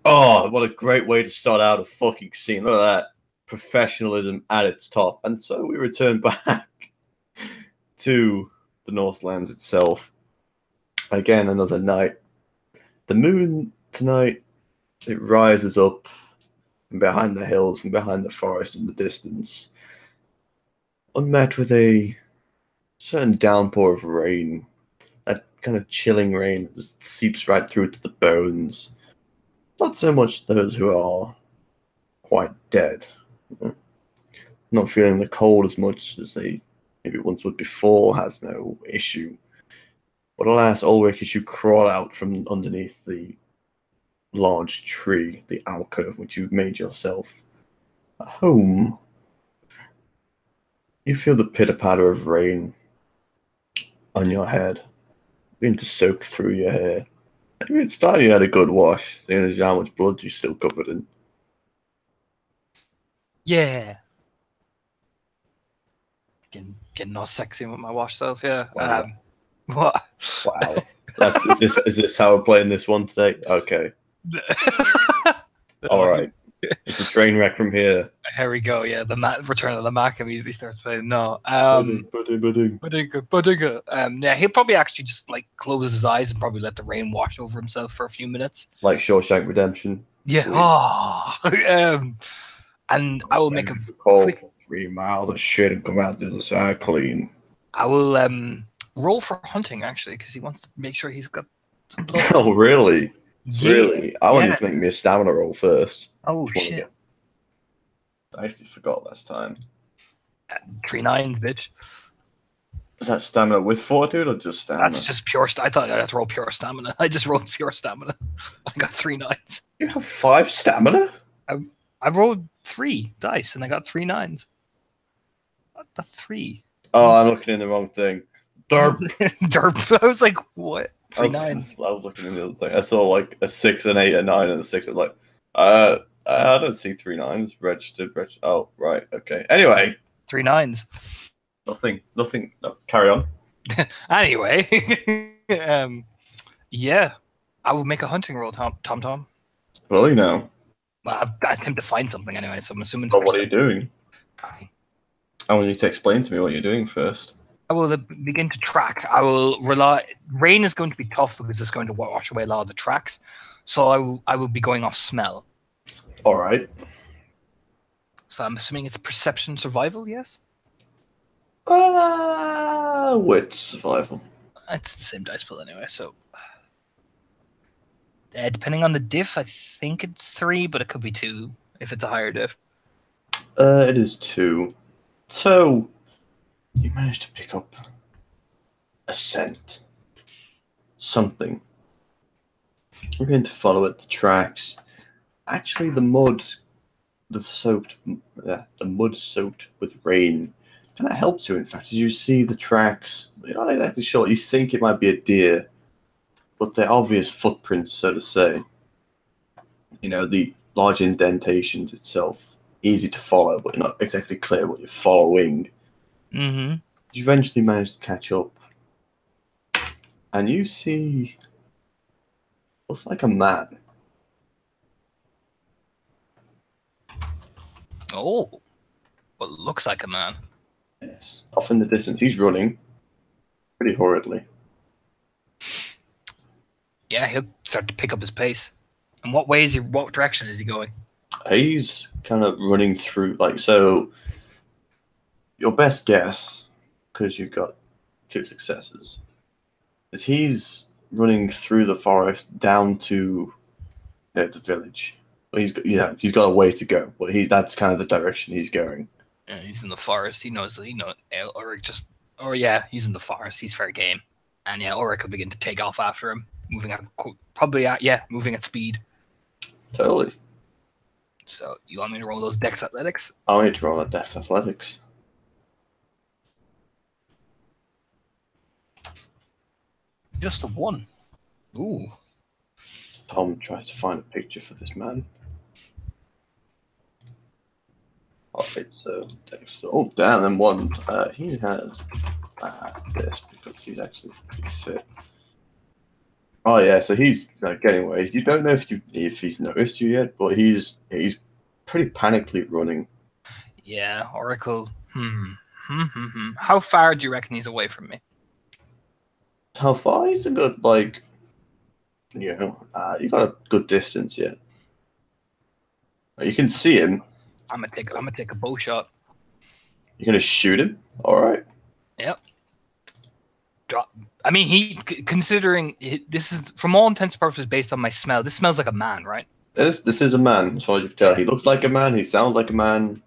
Oh, what a great way to start out a fucking scene. Look at that. Professionalism at its top. And so we return back to the Norselands itself. Again, another night. The moon tonight, it rises up from behind the hills, from behind the forest in the distance, unmet with a certain downpour of rain. That kind of chilling rain that just seeps right through to the bones. Not so much those who are quite dead. Not feeling the cold as much as they maybe once would before has no issue. But alas, Ulrich, as you crawl out from underneath the large tree, the alcove which you've made yourself a home, you feel the pitter-patter of rain on your head, begin to soak through your hair. Maybe it's time you had a good wash, seeing as how much blood you're still covered in. Yeah. Getting all sexy with my wash self, yeah. Wow. What? Wow. Is this how we're playing this one today? Okay. All right. It's a train wreck from here. Here we go. Yeah, the Return of the Mac immediately starts playing. No, Budding. yeah, he'll probably actually just like close his eyes and probably let the rain wash over himself for a few minutes. Like Shawshank Redemption. Yeah. Sweet. Oh. And I will make a quick 3 miles of shit and come out the other side clean. I will roll for hunting actually because he wants to make sure he's got some blood. Oh really? Yeah. Really? I want you to make me a stamina roll first. Oh shit! I actually forgot last time. 3 9, bitch. Is that stamina with fortitude or just stamina? That's just pure. I thought I had to roll pure stamina. I just rolled pure stamina. I got 3 9s. You have 5 stamina? I rolled 3 dice and I got 3 9s. That's 3. Oh, I'm looking in the wrong thing. Derp. Derp. I was like, what? 3 9s. I was looking in the other thing. I saw like a 6, an 8, a 9, and a 6. I was like, I don't see 3 9s registered. Oh, right. Okay. Anyway. 3 9s. Nothing. No, carry on. Anyway. Yeah. I will make a hunting roll, Tom. Well, you know. Well, I attempt to find something anyway, so I'm assuming. But what are you doing? I want you to explain to me what you're doing first. I will begin to track. I will rely. Rain is going to be tough because it's going to wash away a lot of the tracks. So I will be going off smell. All right. So I'm assuming it's perception survival, yes? Wit survival. It's the same dice pool anyway, so... depending on the diff, I think it's 3, but it could be 2 if it's a higher diff. It is 2. So, you managed to pick up a scent. Something. We're going to follow it, the tracks. Actually, the mud soaked with rain kind of helps you, in fact, as you see the tracks. You're not exactly sure. You think it might be a deer, but they're obvious footprints, so to say. You know, the large indentations itself, easy to follow, but you're not exactly clear what you're following. Mm-hmm. You eventually manage to catch up, and you see looks like a man. Oh, what looks like a man. Yes, off in the distance. He's running pretty hurriedly. Yeah, he'll start to pick up his pace. And what direction is he going? He's kind of running through, so your best guess, because you've got 2 successes, is he's running through the forest down to the village. Well, he's got a way to go, but that's kind of the direction he's going. Yeah, he's in the forest. He's in the forest. He's fair game. And yeah, Ulrich will begin to take off after him, moving at speed. Totally. So, you want me to roll those Dex Athletics? I need to roll a Dex Athletics. Just a 1. Ooh. Tom tries to find a picture for this man. Alright, so Dex. Oh, damn, then 1. He has this because he's actually pretty fit. Oh yeah, so he's getting away. You don't know if he's noticed you yet, but he's pretty panically running. Yeah, Oracle. How far do you reckon he's away from me? How far? He's a good you got a good distance yet. You can see him. I'm gonna take a bow shot. You're gonna shoot him. All right. Yep. I mean, considering this is from all intents and purposes based on my smell. This smells like a man, right? This is a man, as far as you can tell. He looks like a man. He sounds like a man.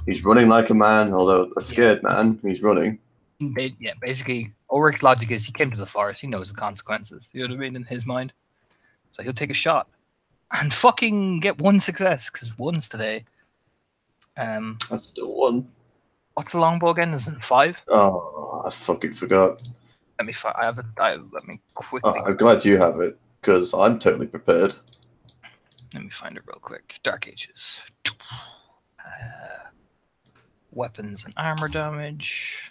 He's running like a man, although a scared man. He's running. Basically, Ulrich's logic is he came to the forest. He knows the consequences. You know what I mean? In his mind, so he'll take a shot and fucking get one success because one's today. That's still one. What's the longbow again? Isn't it 5? Oh, I fucking forgot. Let me. I have it. Let me quickly. I'm glad you have it because I'm totally prepared. Let me find it real quick. Dark Ages. Weapons and armor damage.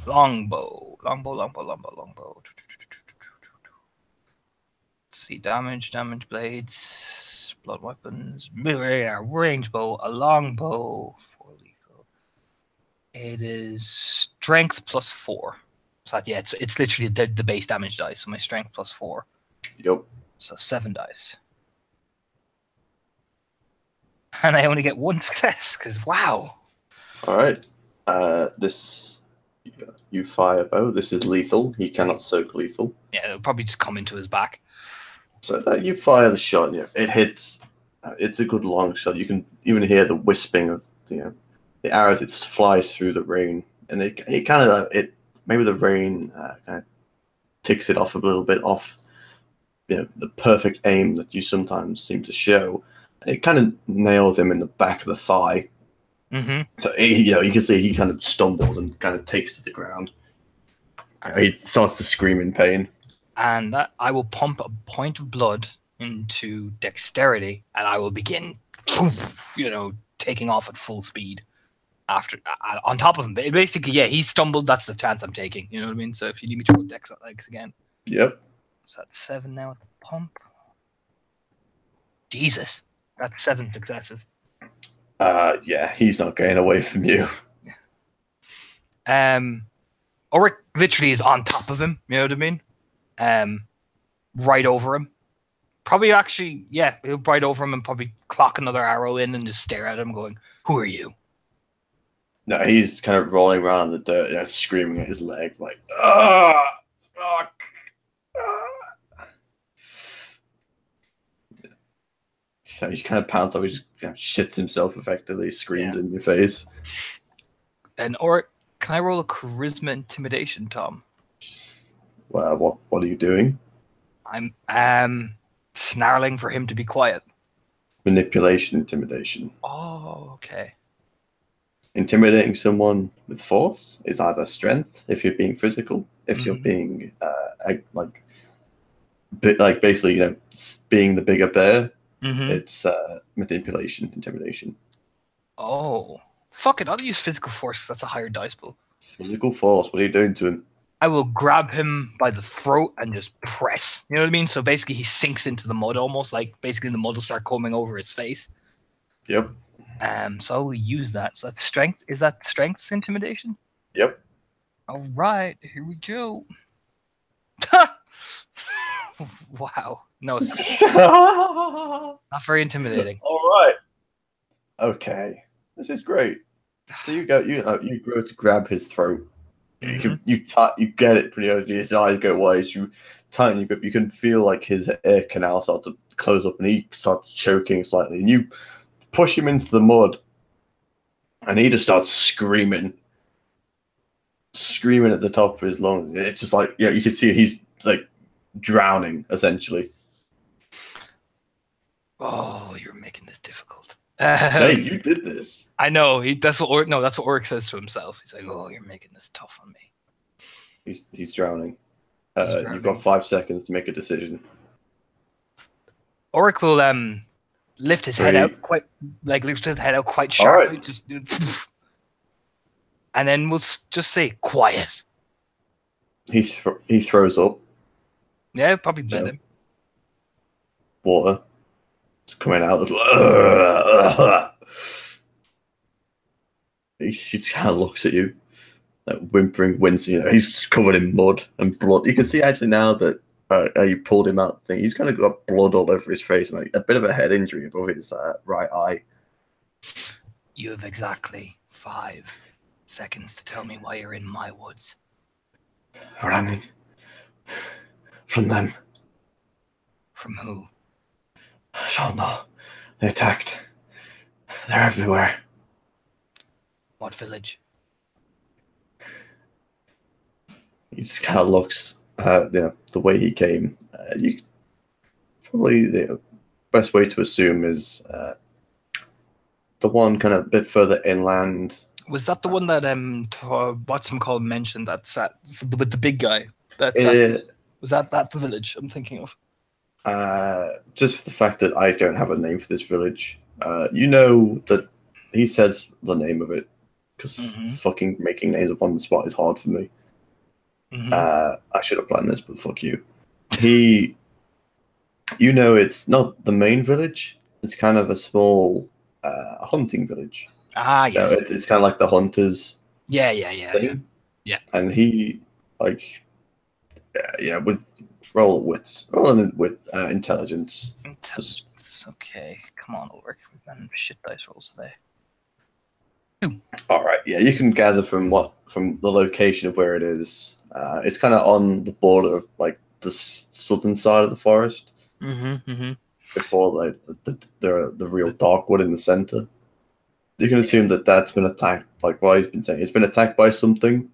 Longbow. Longbow. Let's see. Damage blades. Blood weapons. Range bow. A longbow. 4 lethal. It is strength plus 4. So yeah, it's literally the base damage dice. So my strength plus 4. Yep. So 7 dice. And I only get 1 success, because wow. All right. You fire bow. This is lethal. He cannot soak lethal. Yeah, it'll probably just come into his back. So you fire the shot. It hits. It's a good long shot. You can even hear the wisping of the arrows. It flies through the rain, and it kind of maybe the rain kind of ticks it off a little bit off. The perfect aim that you sometimes seem to show. It kind of nails him in the back of the thigh. Mm-hmm. So you can see he kind of stumbles and kind of takes to the ground. He starts to scream in pain. And I will pump a point of blood into dexterity, and I will begin, taking off at full speed. After on top of him, basically, yeah, he stumbled. That's the chance I'm taking. You know what I mean? So if you need me to roll dex legs again, Yep. So that's 7 now at the pump. Jesus, that's 7 successes. Yeah, he's not getting away from you. Ulrich literally is on top of him. You know what I mean? Right over him. Probably actually, yeah, he'll right over him and probably clock another arrow in and just stare at him, going, "Who are you?" No, he's kind of rolling around in the dirt, screaming at his leg, like, "Ah, fuck!" So he kind of pounds up, he just shits himself effectively, screams in your face. Can I roll a charisma intimidation, Tom? Well, what are you doing? I'm snarling for him to be quiet. Manipulation, intimidation. Oh, okay. Intimidating someone with force is either strength if you're being physical, if you're being basically being the bigger bear. It's manipulation, intimidation. Oh, fuck it! I'll use physical force because that's a higher dice pool. Physical force. What are you doing to him? I will grab him by the throat and just press. You know what I mean? So basically, he sinks into the mud, almost like basically the mud will start coming over his face. Yep. So I will use that. So that's strength. Is that strength intimidation? Yep. All right, here we go. Wow. No, it's not very intimidating. All right. Okay. This is great. So you go to grab his throat. You get it pretty early. His eyes go wide. You tighten your grip. You can feel like his air canal start to close up, and he starts choking slightly. And you push him into the mud, and he just starts screaming at the top of his lungs. It's just like you can see he's like drowning essentially. Oh, you're making this difficult. Hey, you did this. I know. That's what Ulrich says to himself. He's like, "Oh, you're making this tough on me." He's drowning. You've got 5 seconds to make a decision. Ulrich will lift his head out quite sharply, right. just and then we'll just say quiet. He throws up. Yeah, probably bled Yeah. him. Water. It's coming out. He just kind of looks at you, like whimpering, wincing. He's just covered in mud and blood. You can see actually now that you pulled him out. He's kind of got blood all over his face and like a bit of a head injury above his right eye. You have exactly 5 seconds to tell me why you're in my woods. Running from them. From who? I don't know. They attacked. They're everywhere. What village? He just kind of looks, the way he came. You probably the best way to assume is the one kind of bit further inland. Was that the one that what's him called mentioned that sat with the big guy? That was that the village I'm thinking of? Just for the fact that I don't have a name for this village. You know that he says the name of it because fucking making names up on the spot is hard for me. I should have planned this, but fuck you. It's not the main village. It's kind of a small hunting village. Ah, yes. So it's kind of like the hunters. Yeah. And he with rolling with intelligence. Intelligence. Okay, come on, Ulrich. We've done shit dice rolls today. All right, yeah, you can gather from the location of where it is. It's kind of on the border of like the southern side of the forest. Before the real dark wood in the center. You can assume that that's been attacked. Like what he's been saying, it's been attacked by something,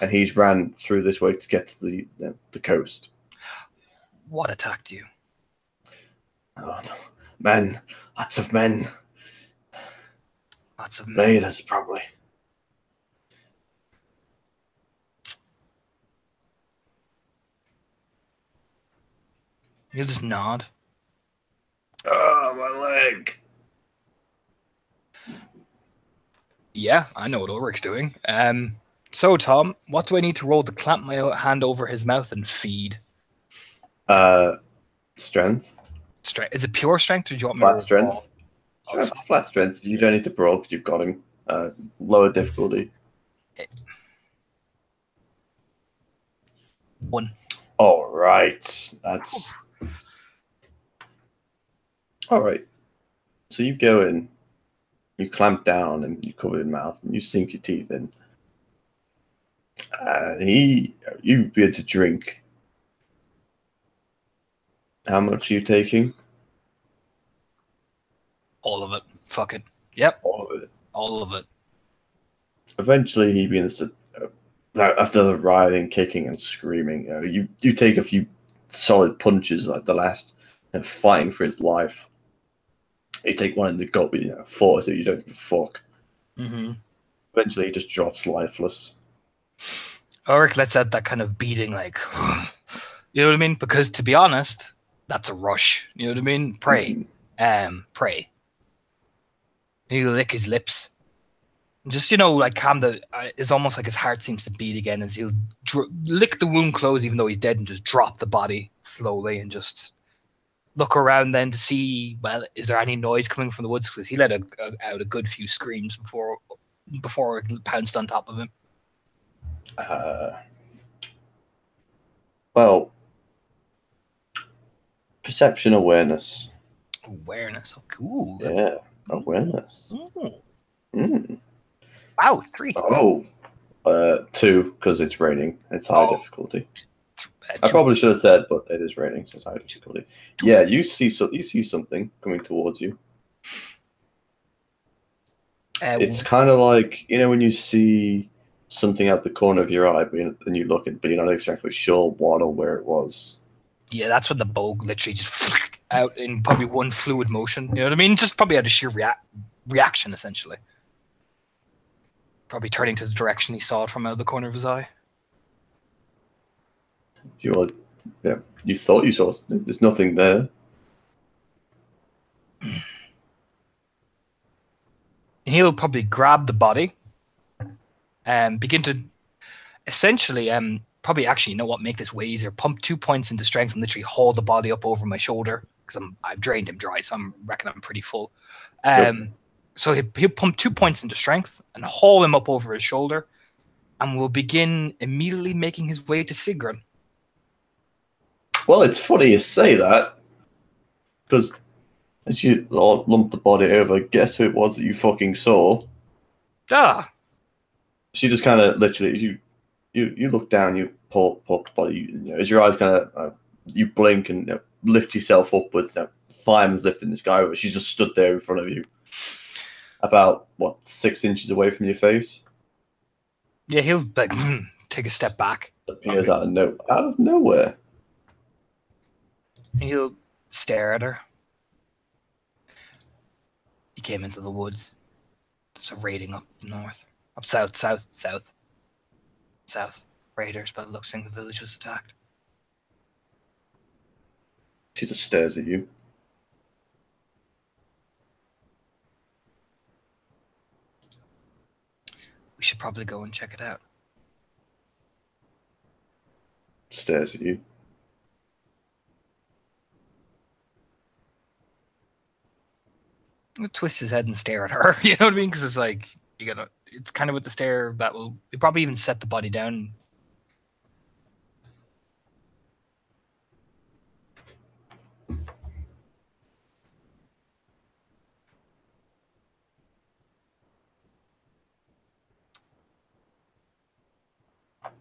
and he's ran through this way to get to the coast. What attacked you? Oh, no. Men, lots of men. Lots of men. Raiders, probably. You just nod. Oh, my leg. Yeah, I know what Ulrich's doing. So Tom, what do I need to roll to clamp my hand over his mouth and feed? Strength. Strength. Is it pure strength, or do you want me Flat to strength? Flat strength. You don't need to brawl because you've got him. Lower difficulty. 1. All right. That's all right. So you go in, you clamp down, and you cover your mouth, and you sink your teeth in. You begin to drink. How much are you taking? All of it. Fuck it. Yep. All of it. All of it. Eventually, he begins to, after the writhing, kicking, and screaming, you take a few solid punches like the last, fighting for his life. You take one in the gut, but 40, you don't give a fuck. Eventually, he just drops lifeless. Ulrich lets out that kind of beating, like, you know what I mean? Because to be honest, that's a rush. You know what I mean? Pray. Pray. He'll lick his lips. Just, like calm it's almost like his heart seems to beat again as he'll lick the wound closed even though he's dead and just drop the body slowly and just look around then to see, well, is there any noise coming from the woods? Because he let out a good few screams before it pounced on top of him. Well, perception awareness. Awareness. Oh, cool. Yeah, awareness. Wow, 3. Oh, 2 because it's raining. It's high difficulty. I probably should have said, but it is raining, so it's high difficulty. Yeah, you see something coming towards you. It's kind of like when you see something out the corner of your eye, and you look at, but you're not exactly sure what or where it was. Yeah, that's when the bow literally just out in probably one fluid motion. You know what I mean? Just probably out of sheer reaction, essentially. Probably turning to the direction he saw it from out of the corner of his eye. You thought you saw something. There's nothing there. He'll probably grab the body and begin to essentially probably actually, you know what, make this way easier. Pump 2 points into strength and literally haul the body up over my shoulder because I've drained him dry, so I'm reckon I'm pretty full. So he'll pump 2 points into strength and haul him up over his shoulder, and we'll begin immediately making his way to Sigrun. Well, it's funny you say that, because as you lump the body over, guess who it was that you fucking saw? Ah, She just kind of literally, you look down, you pull the body, as your eyes kind of, you blink and lift yourself upwards. Fireman's lifting this guy over. She's just stood there in front of you, about, 6 inches away from your face. Yeah, he'll like take a step back. Appears out of nowhere. He'll stare at her. He came into the woods. There's a raiding up north. Up south. Raiders, but it looks like the village was attacked. She just stares at you. We should probably go and check it out. Stares at you. He'll twist his head and stare at her. You know what I mean? Because it's like it's kind of with the stare that will probably even set the body down.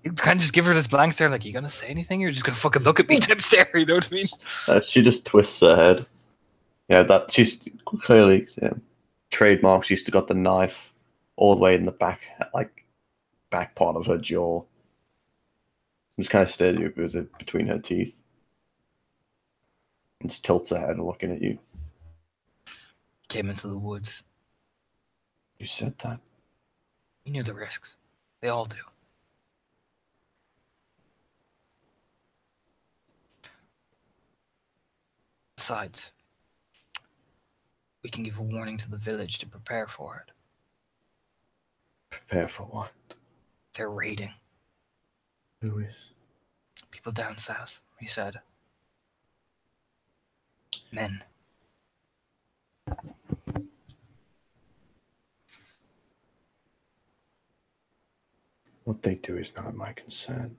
You kind of just give her this blank stare, like, you gonna say anything? Or you're just gonna fucking look at me type stare, you know what I mean? She just twists her head. That she's clearly trademark. She's still got the knife all the way in the back, back part of her jaw. Just kind of stares at you with it between her teeth. And just tilts her head looking at you. Came into the woods. You said that. You knew the risks. They all do. Besides, we can give a warning to the village to prepare for it. Prepare for what? They're raiding. Who is? People down south, he said. Men. What they do is not my concern.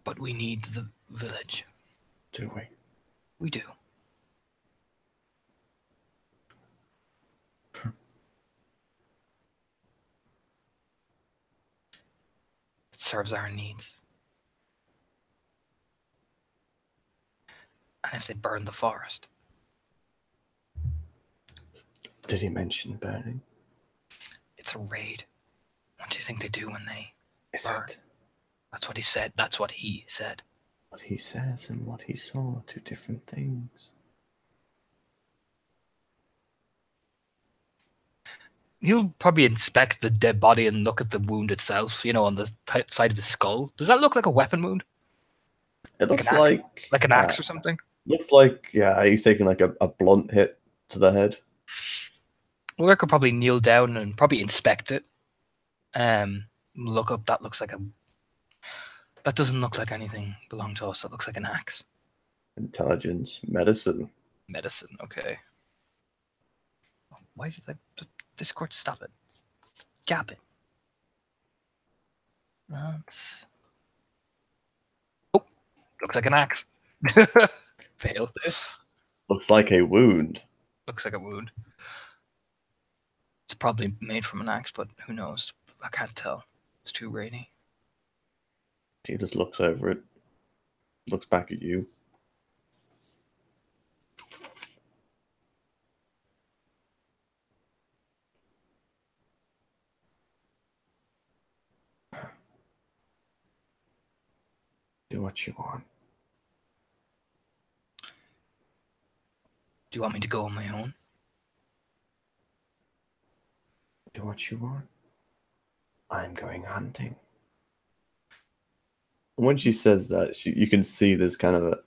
But we need the village. Do we? We do. It serves our needs. And if they burn the forest. Did he mention burning? It's a raid. What do you think they do when they Is burn? it? That's what he said. That's what he said. What he says and what he saw are two different things. He'll probably inspect the dead body and look at the wound itself, on the side of his skull. Does that look like a weapon wound? It looks like an axe or something? Looks like, he's taking like a blunt hit to the head. Well, I could probably kneel down and probably inspect it. Look up. That looks like that doesn't look like anything belonged to us. That looks like an axe. Intelligence, medicine. Medicine, okay. Why did Discord stop it? Gap it. That's... Oh, looks like an axe. Fail. Looks like a wound. Looks like a wound. It's probably made from an axe, but who knows? I can't tell. It's too rainy. He just looks over it. Looks back at you. Do what you want. Do you want me to go on my own? Do what you want. I'm going hunting. And when she says that, you can see there's kind of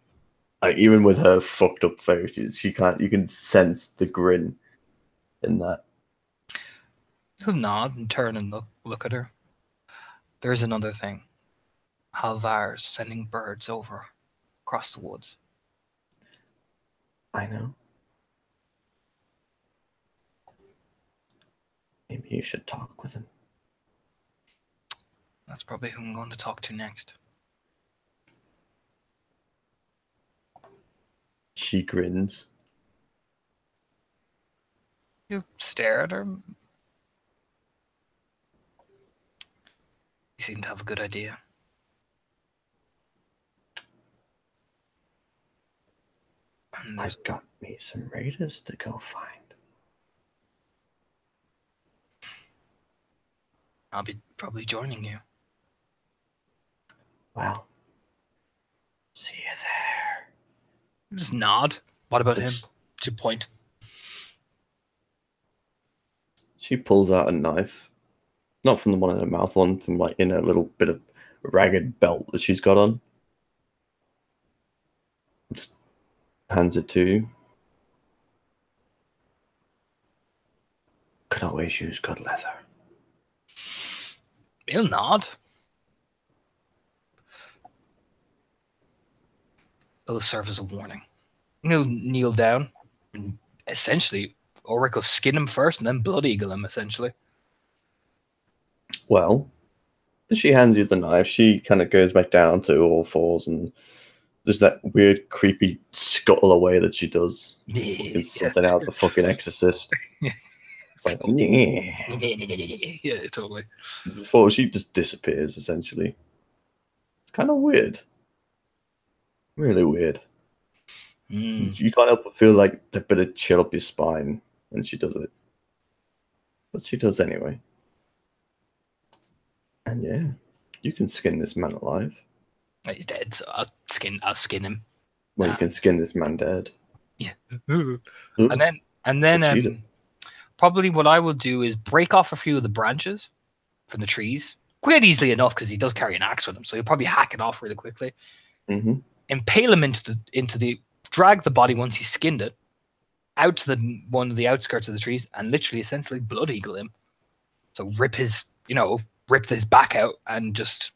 even with her fucked up face, you can sense the grin in that. He'll nod and turn and look at her. There's another thing. Halvar's sending birds over across the woods. I know. Maybe you should talk with him. That's probably who I'm going to talk to next. She grins. You stare at her. You seem to have a good idea. And I've got me some raiders to go find. I'll be probably joining you. Well, see you there. Just nod. What about him? To point. She pulls out a knife. Not from the one in her mouth, one from like in a little bit of ragged belt that she's got on. Just hands it to you. Could always use good leather. He'll nod. It'll serve as a warning. He'll kneel down and essentially Ulrich will skin him first and then blood eagle him, essentially. Well, as she hands you the knife, she kind of goes back down to all fours and there's that weird, creepy scuttle away that she does. Something out of the fucking Exorcist. Like, yeah, totally. Before she just disappears, essentially. It's kind of weird. Really weird. You can't help but feel like a bit of chill up your spine when she does it. But she does anyway. And yeah, you can skin this man alive. He's dead, so I'll skin him. Well, you can skin this man dead. Yeah. And then probably what I will do is break off a few of the branches from the trees. Quite easily enough because he does carry an axe with him, so he'll probably hack it off really quickly. Impale him into the drag the body once he's skinned it out to one of the outskirts of the trees and literally essentially blood eagle him. So rip his back out and just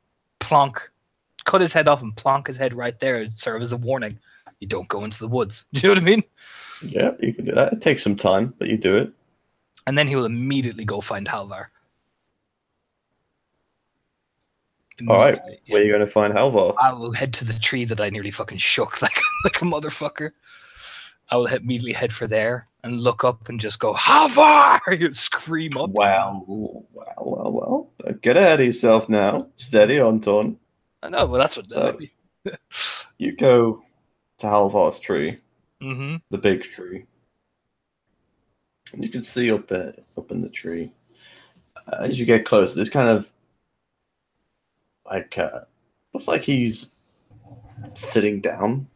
cut his head off and plonk his head right there and serve as a warning. You don't go into the woods. Do you know what I mean? Yeah, you can do that. It takes some time, but you do it. And then he will immediately go find Halvar. All right, where are you going to find Halvar? I will head to the tree that I nearly fucking shook like a motherfucker. I will immediately head for there and look up and just go, Halvar! You scream up. Well. Don't get ahead of yourself now. Steady on, Ton. I know, well, that's what... So, you go to Halvar's tree, the big tree. And you can see up in the tree. As you get closer, there's kind of like looks like he's sitting down.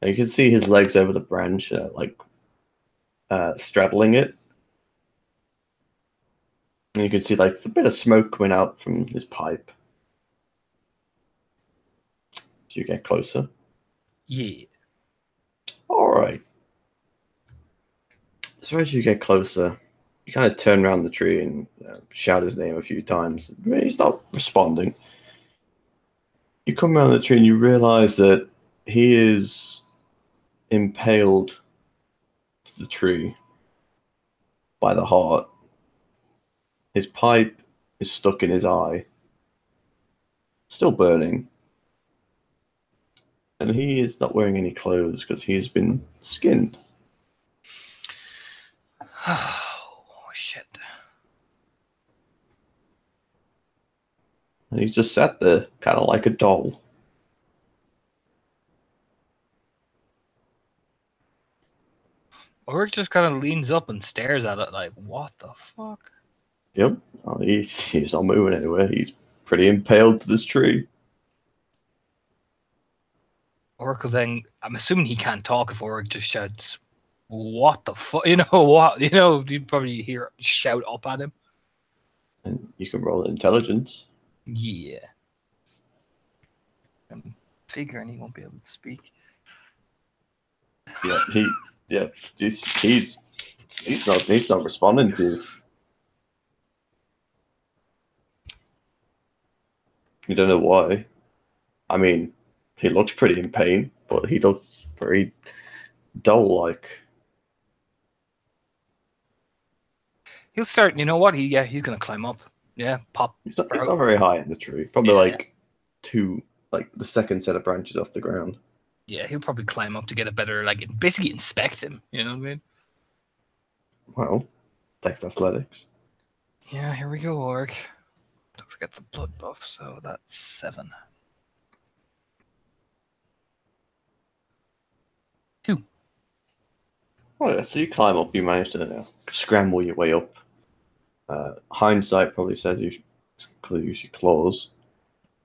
And you can see his legs over the branch, straddling it. And you can see like a bit of smoke coming out from his pipe. Do you get closer? Yeah. All right. So as you get closer, you kind of turn around the tree and shout his name a few times. He's not responding. You come around the tree and you realize that he is impaled to the tree by the heart. His pipe is stuck in his eye, still burning. And he is not wearing any clothes because he's been skinned. Oh, shit. And he's just sat there, kind of like a doll. Ulrich just kind of leans up and stares at it like, what the fuck? Yep. Oh, he's not moving anywhere. He's pretty impaled to this tree. Ulrich then, I'm assuming he can't talk if Ulrich just shouts, what the fuck? You know what? You know, you'd probably hear shout up at him. And you can roll intelligence. Yeah. I'm figuring he won't be able to speak. Yeah, he's not responding to you. You don't know why. I mean, he looked pretty in pain, but he looked very dull-like. He'll start. You know what? He's gonna climb up. Yeah, pop. He's not very high in the tree. Probably Yeah, like two, like the second set of branches off the ground. yeah. He'll probably climb up to get a better, like, basically inspect him. You know what I mean? Well, thanks athletics. Yeah. Here we go, Orc. Don't forget the blood buff. So that's 7. 2. Oh yeah, so you climb up, you manage to scramble your way up. Hindsight probably says you should use your claws,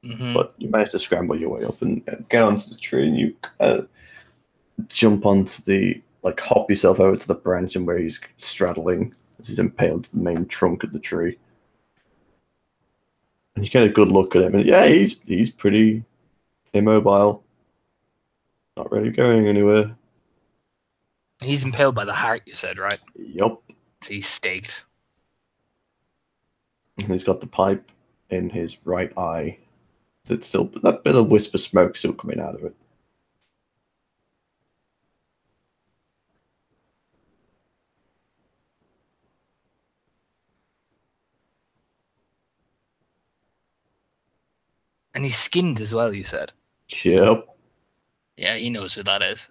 Mm-hmm. but you manage to scramble your way up and get onto the tree, and you jump onto like hop yourself over to the branch and where he's straddling as he's impaled to the main trunk of the tree. And you get a good look at him, and yeah, he's pretty immobile, not really going anywhere. He's impaled by the heart. You said, right? Yup. So he's staked. And he's got the pipe in his right eye. So it's still that bit of wisp of smoke still coming out of it. And he's skinned as well, you said. Yep. Yeah, he knows who that is.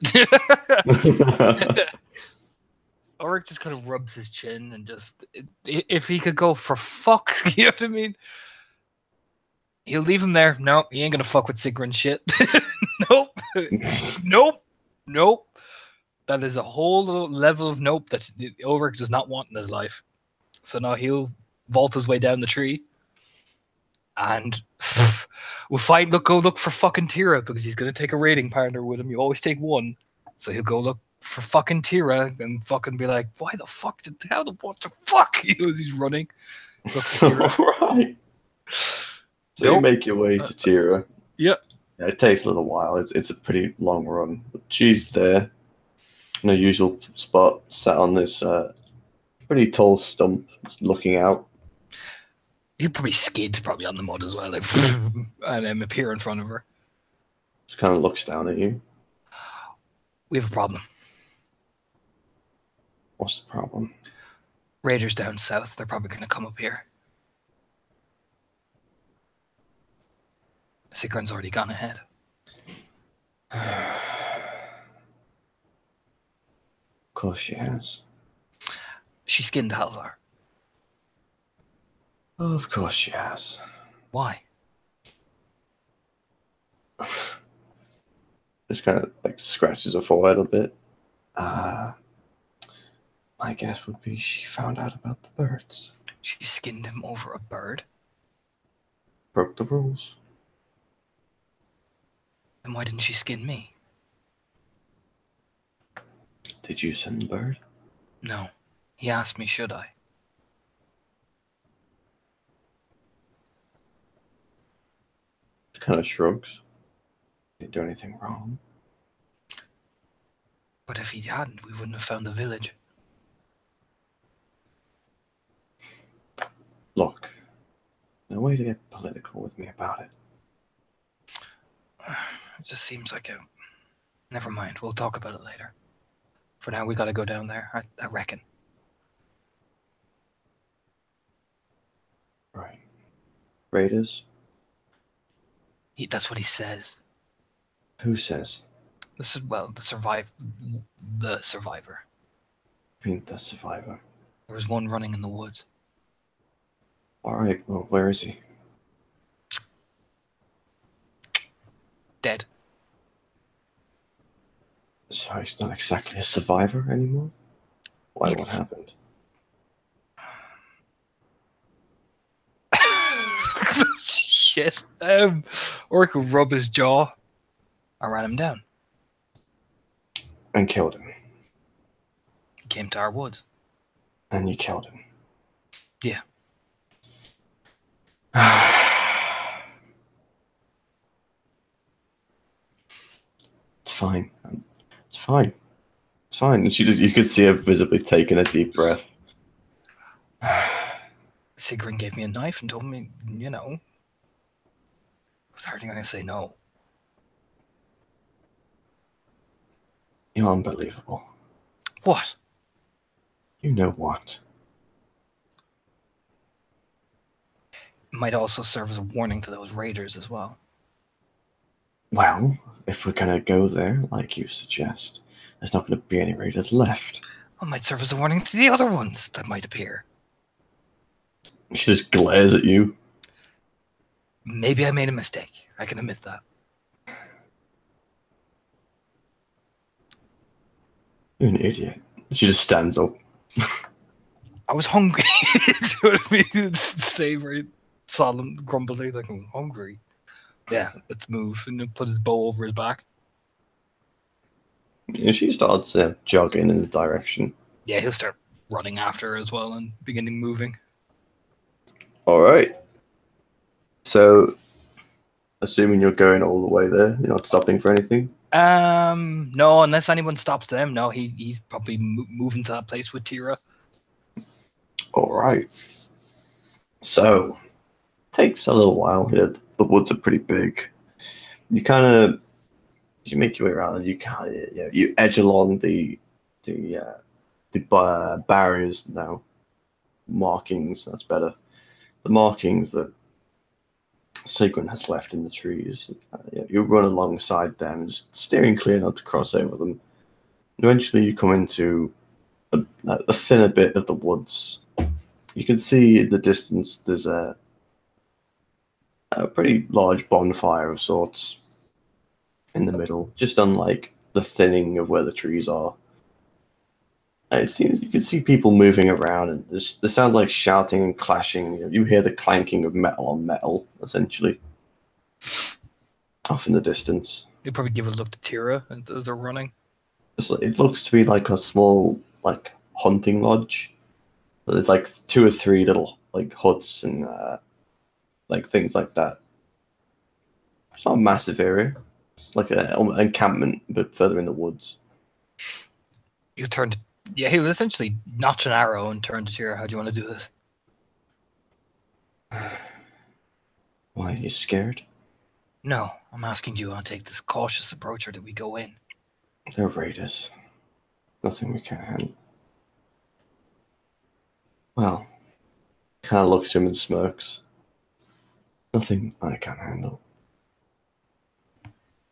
Ulrich just kind of rubs his chin and just, if he could go for fuck, you know what I mean? He'll leave him there. No, he ain't gonna fuck with Sigrun shit. Nope. Nope. Nope. That is a whole level of nope that Ulrich does not want in his life. So now he'll vault his way down the tree. And go look for fucking Tira because he's gonna take a raiding partner with him. You always take one, so he'll go look for fucking Tira and fucking be like, "Why the fuck? What the fuck?" You know, as he's running. Look for Tira. Right. So you make your way to Tira. Yep. Yeah, it takes a little while. It's a pretty long run. But she's there in a usual spot, sat on this pretty tall stump, just looking out. He'll probably skid on the mud as well, like, and then appear in front of her. Just kind of looks down at you. We have a problem. What's the problem? Raiders down south. They're probably going to come up here. Sigrun's already gone ahead. Of course she has. She skinned Halvar. Of course she has. Why? Just kind of like scratches her forehead a bit. My guess would be she found out about the birds. She skinned him over a bird? Broke the rules. Then why didn't she skin me? Did you send the bird? No. He asked me, should I? Kind of shrugs. Didn't do anything wrong. But if he hadn't, we wouldn't have found the village. Look, no way to get political with me about it. It just seems like a... Never mind, we'll talk about it later. For now, we gotta go down there, I reckon. Right. Raiders? That's what he says. Who says? The survivor. I mean, the survivor. There was one running in the woods. Alright, well, where is he? Dead. So he's not exactly a survivor anymore? Why? What happened? Shit. Or he could rub his jaw. I ran him down. And killed him. He came to our woods. And you killed him. Yeah. It's fine. It's fine. It's fine. And you could see her visibly taking a deep breath. Sigrun gave me a knife and told me, you know, I was hardly going to say no. You're unbelievable. What? You know what? Might also serve as a warning to those raiders as well. Well, if we're gonna go there, like you suggest, there's not gonna be any raiders left. It might serve as a warning to the other ones that might appear. She just glares at you. Maybe I made a mistake. I can admit that. You're an idiot. She just stands up. I was hungry. Do you know what I mean? It's savory, solemn, grumbly, like I'm hungry. Yeah, let's move. And he'll put his bow over his back. And she starts jogging in the direction. Yeah, he'll start running after her as well and beginning moving. All right. So, assuming you're going all the way there, you're not stopping for anything. No, unless anyone stops them. No, he's probably moving to that place with Tira. All right. So, takes a little while here. The woods are pretty big. You kind of you make your way around, and you kind of you edge along the barriers now. Markings. That's better. The markings that Sigrid has left in the trees. You run alongside them, just steering clear not to cross over them. Eventually, you come into a thinner bit of the woods. You can see in the distance there's a pretty large bonfire of sorts in the middle, just unlike the thinning of where the trees are. It seems you can see people moving around, and there sounds like shouting and clashing. You hear the clanking of metal on metal, essentially, off in the distance. He'll probably give a look to Tira as they're running. It looks to be like a small, like hunting lodge. There's like two or three little like huts and like things like that. It's not a massive area. It's like an encampment, but further in the woods. He'll turn to he'll essentially notch an arrow and turn to Tira. How do you want to do this? Why are you scared? No, I'm asking, do you want to take this cautious approach or do we go in? They're raiders. Nothing we can't handle. Well, kind of looks to him and smirks. Nothing I can't handle.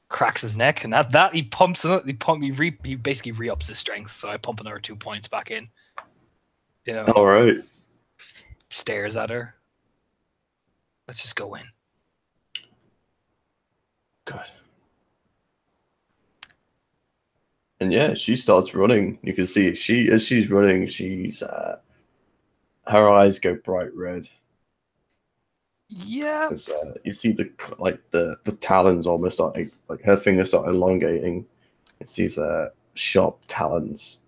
Cracks his neck, and that he pumps it. He basically re-ups his strength. So I pump another 2 points back in. You know, All right. stares at her. Let's just go in. Good. And yeah, she starts running. You can see as she's running, her eyes go bright red. Yeah. You see the talons almost start like her fingers start elongating. It's these sharp talons.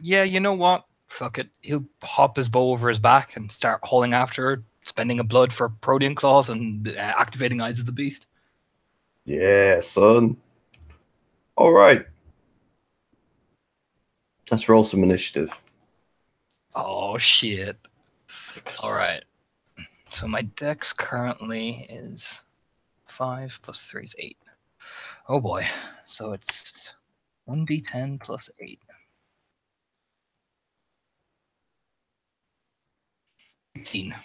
Yeah, you know what? Fuck it. He'll hop his bow over his back and start hauling after her, spending a blood for Protean Claws and activating Eyes of the Beast. Yeah, son. All right. Let's roll some initiative. Oh, shit. All right. So my dex currently is 5 plus 3 is 8. Oh boy. So it's 1d10 plus 8. 18.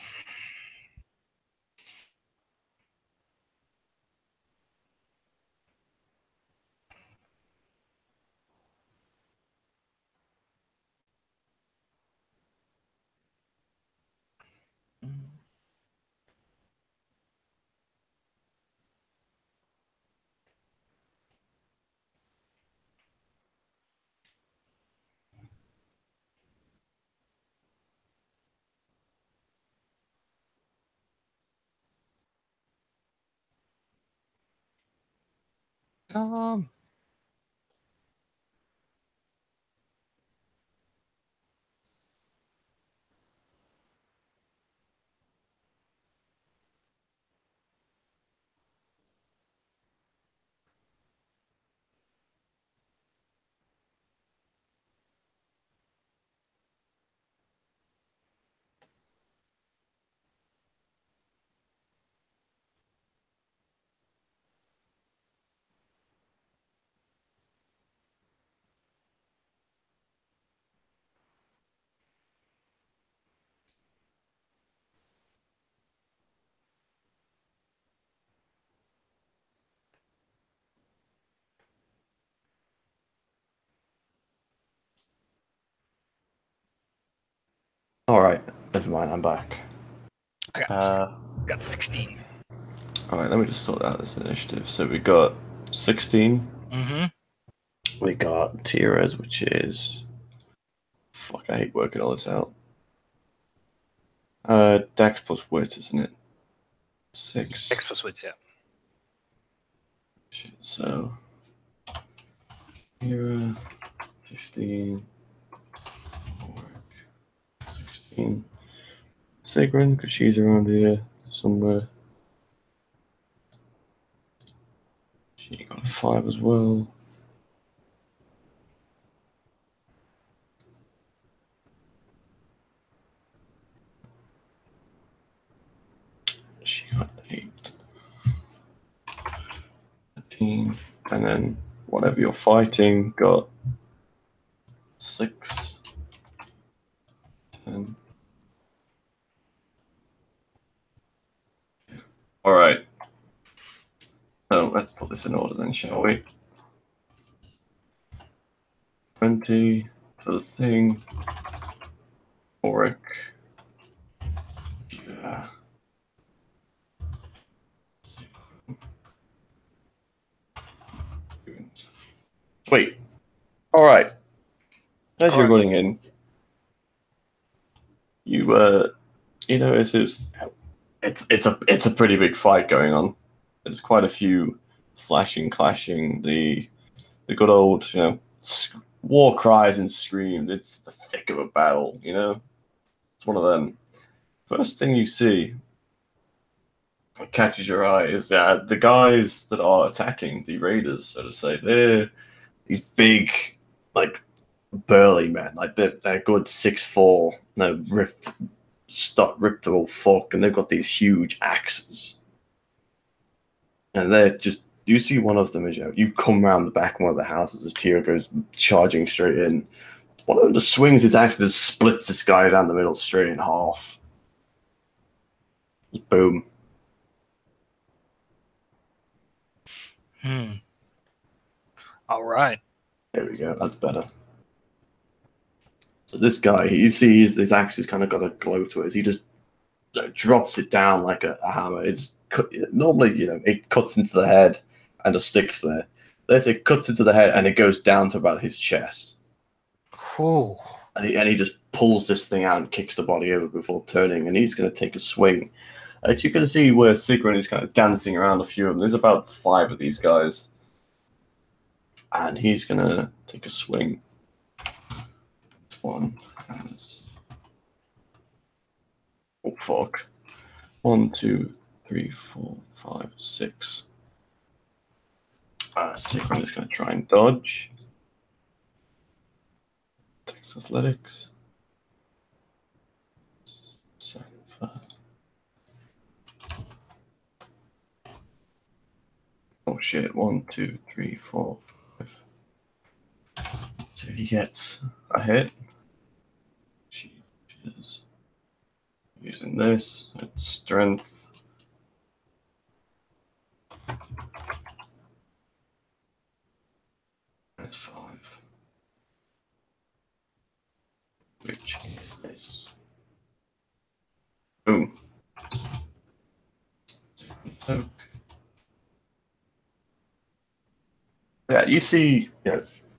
Um, All right, never mind. I'm back. I got 16. All right, let me just sort out this initiative. So we got 16. Mm-hmm. We got Tierras, which is fuck. I hate working all this out. Dex plus wit, isn't it? 6. 6 plus wits, yeah. Shit, so Tierra, 15. 16. Sigrun, because she's around here somewhere. She got a 5 as well. She got 8. 13. And then whatever you're fighting got 6. 10. Alright. So let's put this in order then, shall we? 20 for the thing. Auric. Yeah. Sweet. Alright. As you're running in, you know, it's a pretty big fight going on. There's quite a few slashing, clashing, the good old, you know, war cries and screams. It's the thick of a battle, you know. It's one of them. First thing you see that catches your eye is that the guys that are attacking the raiders, so to say, they're these big, like burly men, like they're good 6'4", no ripped to all fuck, and they've got these huge axes, and they're just. You see one of them as you come around the back of one of the houses as Tira goes charging straight in. One of them just swings his axe and just splits this guy down the middle straight in half. Just boom. All right. There we go. That's better. So this guy, you see his axe has kind of got a glow to it. He just drops it down like a hammer. It's normally, you know, it cuts into the head and just sticks there. This it cuts into the head and it goes down to about his chest. Oh. And he just pulls this thing out and kicks the body over before turning, and he's going to take a swing. You can see where Sigrun is kind of dancing around a few of them. There's about 5 of these guys. And he's going to take a swing. This one has... Oh, fuck. 1, 2, 3, 4, 5, 6. Sigrun is going to try and dodge. Takes athletics. 7, 5. Oh shit, 1, 2, 3, 4, 5. So he gets a hit. She is using this. It's strength. That's 5. Which is this. Boom. Poke. Yeah, you see,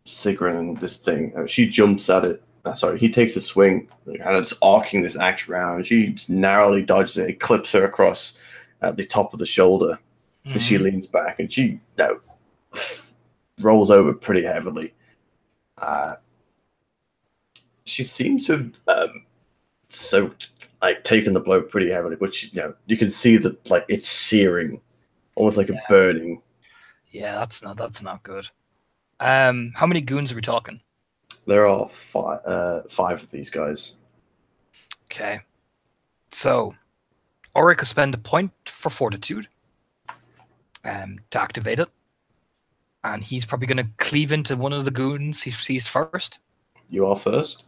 Sigrun and this thing. She jumps at it. Sorry, he takes a swing, and it's arcing this axe round. She just narrowly dodges it. It clips her across at the top of the shoulder. And she leans back, and she rolls over pretty heavily. She seems to have taken the blow pretty heavily, but you can see that it's searing, almost like a burning. Yeah, that's not good. How many goons are we talking? There are 5 of these guys. Okay, so Auric will spend a point for fortitude to activate it, and he's probably going to cleave into one of the goons he sees first. You are first.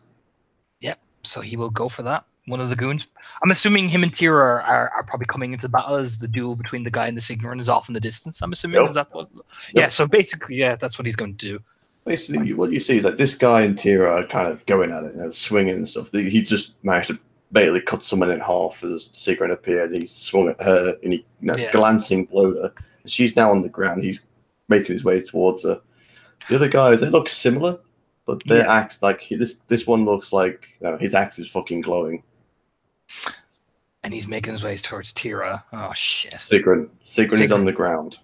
Yep. So he will go for that. One of the goons. I'm assuming him and Tira are probably coming into battle as the duel between the guy and the Sigrun is off in the distance. I'm assuming is that what? Yep. Yeah. So basically, that's what he's going to do. Basically, what you see is that this guy and Tira are kind of going at it, swinging and stuff. He just managed to basically cut someone in half as Sigrun appeared. He swung at her and he Yeah. glancing blowed her. And she's now on the ground. He's making his way towards her. The other guys, they look similar, but their axe, like this one looks like his axe is fucking glowing. And he's making his way towards Tira. Oh shit! Sigrun is on the ground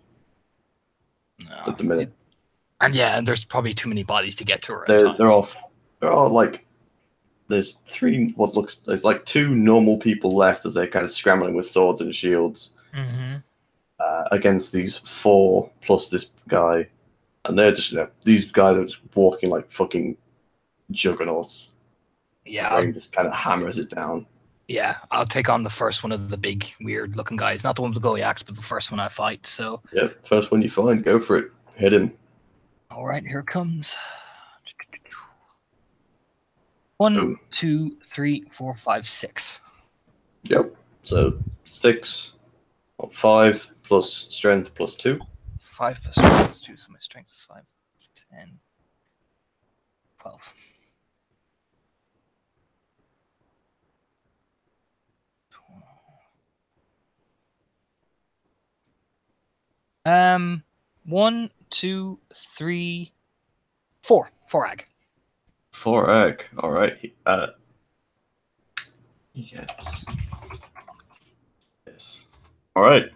at the minute. And there's probably too many bodies to get to her. They're all like. There's there's like two normal people left as they're kind of scrambling with swords and shields against these 4 plus this guy, and they're just these guys are just walking like fucking juggernauts. Yeah, and just kind of hammers it down. Yeah, I'll take on the first one of the big weird looking guys, not the one with the glowy axe, but the first one I fight. So first one you find, go for it, hit him. All right, here it comes. 1, 2, 3, 4, 5, 6. Yep. So 6, 5 plus strength plus 2. 5 plus strength plus 2. So my strength is 5. That's 10. 12. One, 2, 3, 4. 4 ag. 4 ag. All right. Yes. All right.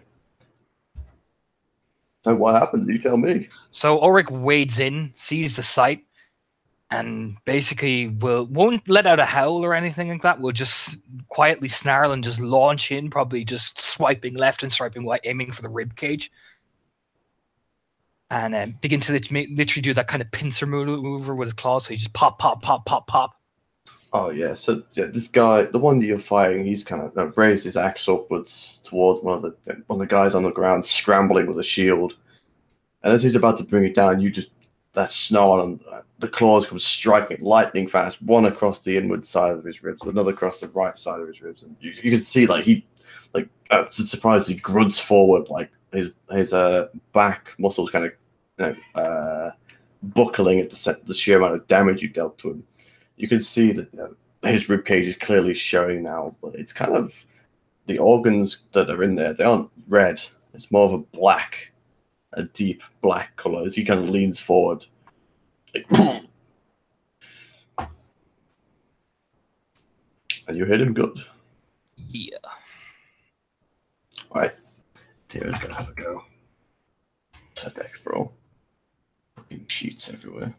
So what happened? You tell me. So Ulrich wades in, sees the sight, and basically won't let out a howl or anything like that. Will just quietly snarl and just launch in, probably just swiping left and swiping right, aiming for the rib cage. And begin to literally do that kind of pincer mover with his claws. So he just pop, pop, pop, pop, pop. Oh, yeah. So, this guy, the one that you're fighting, he's kind of raised his axe upwards towards one of the guys on the ground, scrambling with a shield. And as he's about to bring it down, that snarl and the claws come striking lightning fast, one across the inward side of his ribs, another across the right side of his ribs. And you can see, surprised he grunts forward, like his back muscles kind of buckling at the sheer amount of damage you dealt to him. You can see that his rib cage is clearly showing now, but it's kind of the organs that are in there. They aren't red. It's more of a deep black color as he kind of leans forward. And you hit him good. Yeah. All right. Tira's gonna have a go. Dex bro. Fucking sheets everywhere.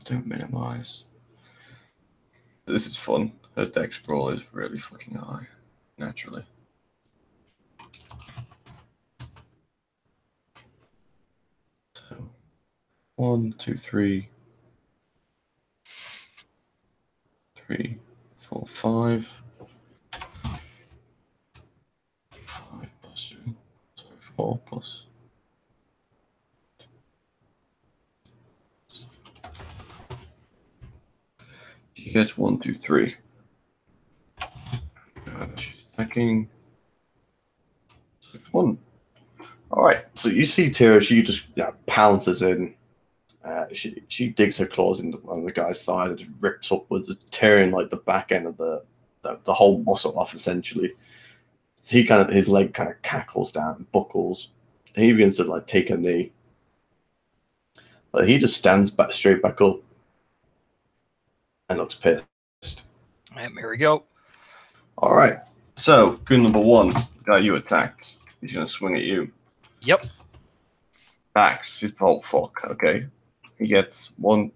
Don't minimize. This is fun. Her dex brawl is really fucking high, naturally. So, 1, 2, 3, 3, 4, 5. 5 plus 2. Sorry, 4 plus. She gets 1, 2, 3. She's attacking. 6, 1. All right. So you see Tira. She just pounces in. She digs her claws on the guy's thigh and just rips upwards, tearing like the back end of the whole muscle off essentially. So his leg kind of cackles down, buckles. And he begins to take a knee. But he just stands straight back up. And looks pissed. Here we go. All right. So, goon number 1, the guy you attacked. He's going to swing at you. Yep. Backs. He's fuck. Okay. He gets 1,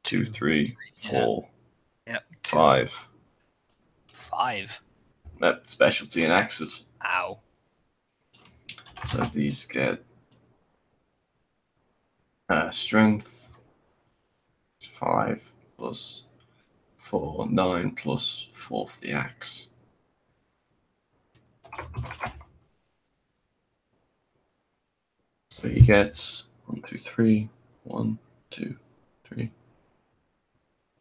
2, 3, 4, 5. 5. That specialty in axes. Ow. So these get strength 5 plus 4, 9 plus 4 for the axe. So he gets 1, 2, 3, 1, 2, 3.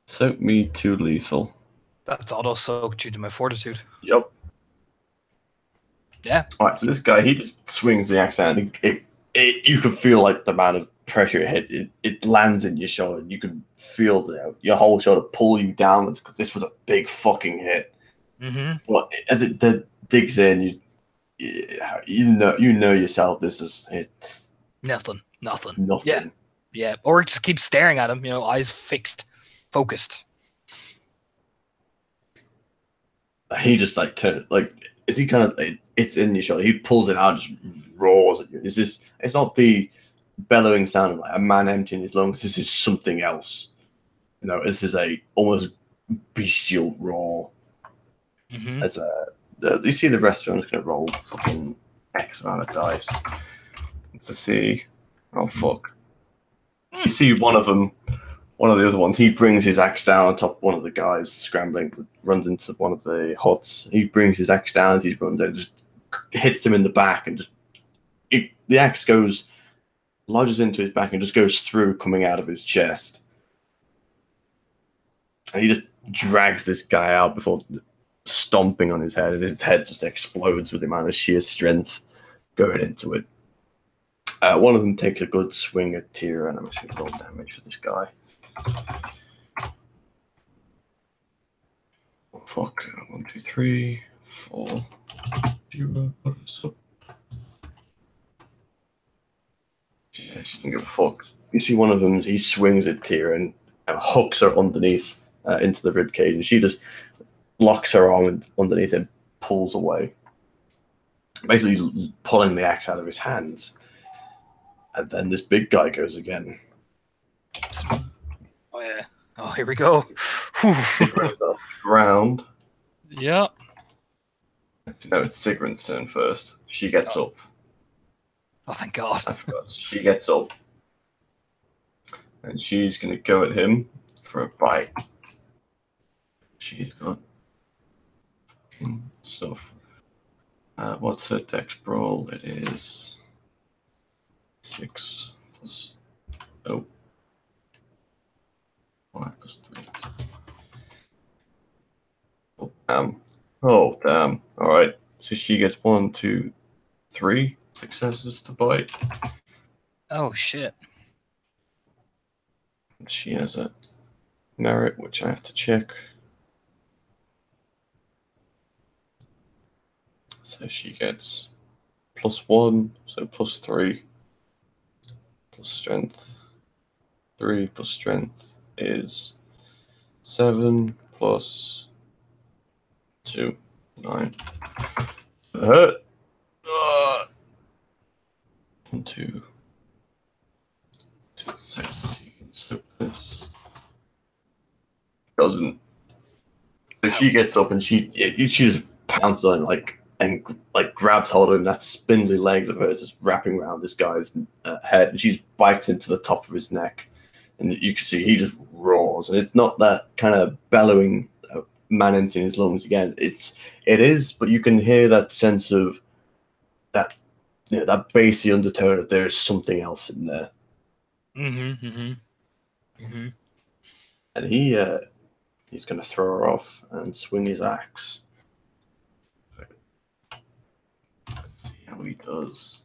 Soak me 2 lethal. That's auto soaked due to my fortitude. Yep. Yeah. All right. So this guy, he just swings the axe out. And you can feel like the amount of pressure it hit, it lands in your shoulder. You can feel your whole shoulder pull you downwards because this was a big fucking hit. Mm-hmm. But as it digs in, you know yourself. This is it. Nothing. Nothing. Yeah. Or just keep staring at him. You know, eyes fixed, focused. He just like turn like is he kind of it's in your shoulder. He pulls it out, just roars at you. It's not the bellowing sound of like a man emptying his lungs. This is something else. You know, this is a almost bestial roar. Mm-hmm. As you see the restaurant's gonna roll fucking X amount of dice to see. Oh fuck! You see one of them. One of the other ones, he brings his axe down on top of one of the guys scrambling, runs into one of the huts. He brings his axe down as he runs in, just hits him in the back, and the axe lodges into his back and just goes through, coming out of his chest. And he just drags this guy out before stomping on his head, and his head just explodes with the amount of sheer strength going into it. One of them takes a good swing at Tyr, and I'm just going to roll damage for this guy. Fuck. 1, 2, 3, 4. 0. Yeah, she doesn't give a fuck. You see one of them, he swings at Tyr and hooks her underneath into the ribcage, and she just locks her arm underneath and pulls away. Basically pulling the axe out of his hands. And then this big guy goes again. Oh, yeah. Oh, here we go. Sigrun's off the ground. Yeah. No, it's Sigrun's turn first. She gets up. Oh, thank God. I forgot. She gets up. And she's going to go at him for a bite. She's got fucking stuff. What's her dex brawl? It is 6 plus 5 plus 3. Oh, damn. Oh, damn. All right. So she gets 1, 2, 3 successes to bite. Oh, shit. She has a merit, which I have to check. So she gets +1, so +3, plus strength. 3 plus strength is 7 plus 2, 9. It hurt. 1, 2, 6. So this doesn't. So she gets up and she just pounces on and grabs hold of him. That spindly legs of hers just wrapping around this guy's head, and she bites into the top of his neck, and you can see he just roars. And it's not that kind of bellowing man emptying his lungs again. It is, but you can hear that sense of that that bassy undertone of there's something else in there. Mm-hmm. Mm-hmm. Mm-hmm. And he's going to throw her off and swing his axe. Let's see how he does.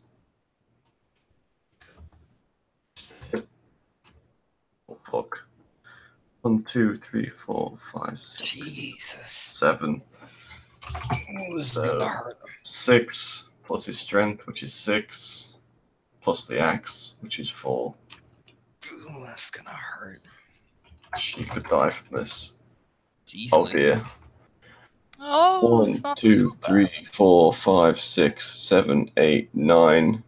Oh, fuck. 1, 2, 3, 4, 5, 6, Jesus. 7. This is So, gonna hurt. 6 plus his strength, which is 6, plus the axe, which is 4. Ooh, that's gonna hurt. She could die from this. Easily. Oh dear. Oh, 1, 2, 3, 4, 5, 6, 7, 8, 9,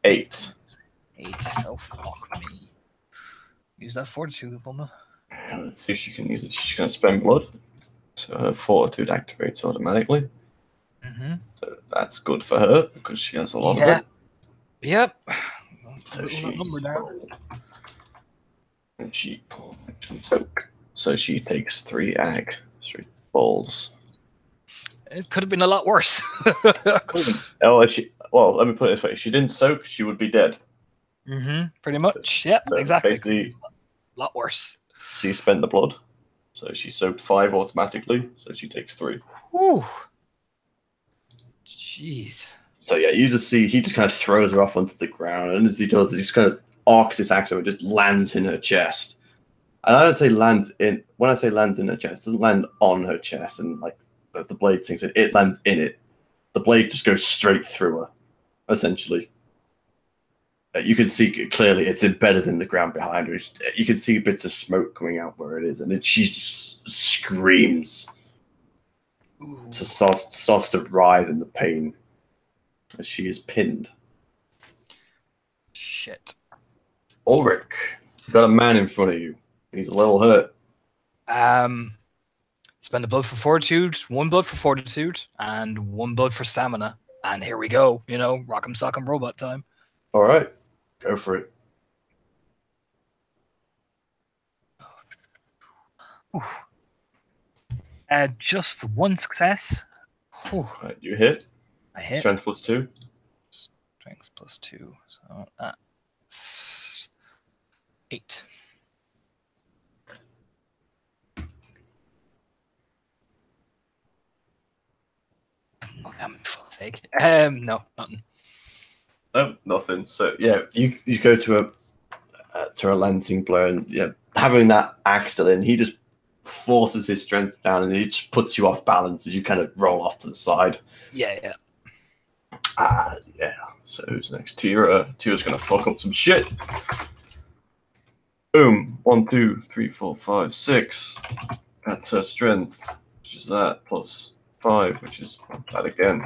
8. 8. Oh, fuck me. Use that fortitude, woman. Let's see if she can use it. She's going to spend blood. So her fortitude activates automatically. Mm-hmm. So that's good for her because she has a lot of it. Yep. So she's number down. And she soak. So she takes 3 balls. It could have been a lot worse. Well, let me put it this way: if she didn't soak, she would be dead. Mm-hmm. Pretty much. Yep. So exactly. Basically, a lot worse. She spent the blood, so she soaked 5 automatically. So she takes 3. Whew. Jeez. So yeah, you just see he just kind of throws her off onto the ground, and as he does, he just kind of arcs his axe over and just lands in her chest. And I don't say lands in when I say lands in her chest, it doesn't land on her chest and like the blade sinks in. It lands in it. The blade just goes straight through her, essentially. You can see clearly it's embedded in the ground behind her. You can see bits of smoke coming out where it is, and she just screams. So starts to writhe in the pain as she is pinned. Shit. Ulrich, you've got a man in front of you. He's a little hurt. Spend a blood for fortitude, 1 blood for fortitude, and 1 blood for stamina. And here we go. You know, rock'em sock'em robot time. All right, go for it. Just the 1 success. Right, you hit. I hit. Strength +2. Strength +2. So that's 8. No damage, for fuck's sake. No, nothing. Oh, nothing. So yeah, you go to a lancing blow, and yeah, having that axe still in, he just forces his strength down, and he just puts you off balance as you kind of roll off to the side. Yeah. Yeah. So who's next? Tira. Tira's gonna fuck up some shit. Boom. 1, 2, 3, 4, 5, 6. That's her strength, which is that +5, which is that again.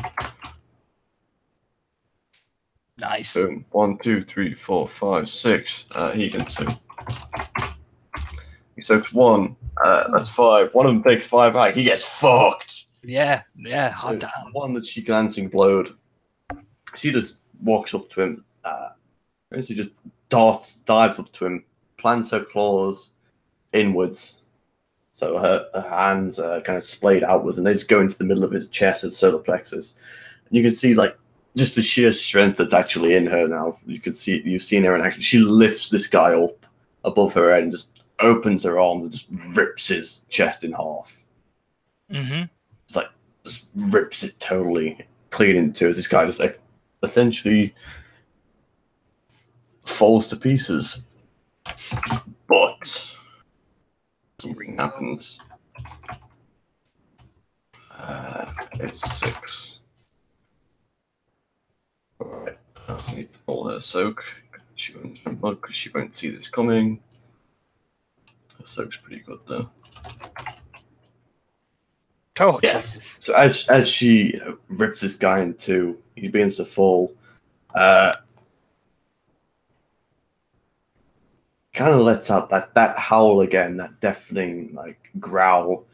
Nice. Boom. 1, 2, 3, 4, 5, 6. He can soak. He soaks 1. That's 5. One of them takes 5 back. He gets fucked. Yeah. Hot So damn. one that she glancing blowed. She just walks up to him. She just dives up to him, plants her claws inwards. So her hands are kind of splayed outwards, and they just go into the middle of his chest and solar plexus. And you can see like just the sheer strength that's actually in her now. You've seen her in action. She lifts this guy up above her head and just opens her arms and just rips his chest in half. Mm-hmm. It's like just rips it totally clean into as this guy just like essentially falls to pieces. But something happens. It's 6. Alright, I need to pull her soak. She won't see this coming. Her soak's pretty good though. Oh, yes. Jesus. So as she rips this guy in two, he begins to fall. Kind of lets out that howl again, that deafening like growl.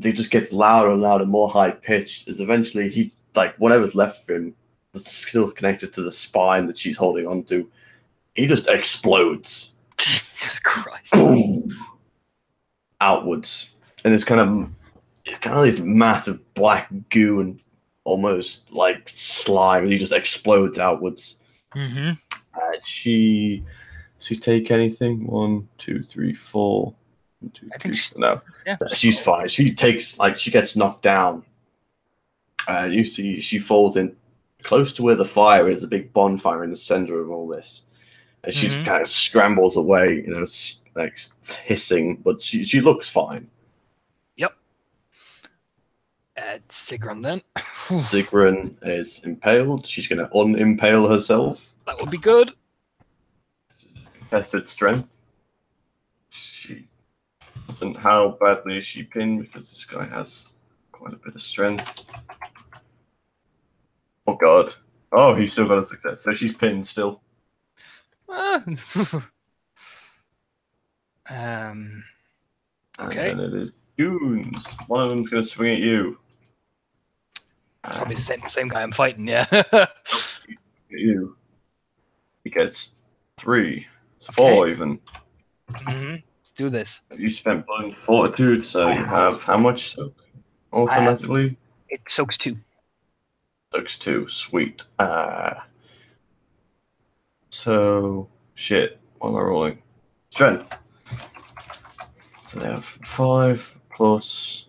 It just gets louder and louder, more high pitched. As eventually he whatever's left of him, that's still connected to the spine that she's holding onto, he just explodes. Jesus Christ! Boom, outwards, and it's kind of this massive black goo and almost like slime, and he just explodes outwards. Mm-hmm. She take anything? 1, 2, 3, 4. 1, 2, I think 3, no. Yeah. She's fine. She gets knocked down. You see, she falls in close to where the fire is, a big bonfire in the center of all this, and she kind of scrambles away, like hissing, but she looks fine. Yep. Sigrun then. Sigrun is impaled. She's going to unimpale herself. That would be good. Tested strength. And how badly is she pinned? Because this guy has quite a bit of strength. Oh god. Oh, he's still got a success. So she's pinned still. Okay. And then it is goons. One of them's going to swing at you. Probably the same guy I'm fighting, yeah. You. He gets 3. It's 4 even. Mm-hmm. Let's do this. You spent blood and fortitude, so you have how much soak? Automatically? It soaks 2. Soaks 2. Sweet. So, shit. What am I rolling? Strength. So they have 5 plus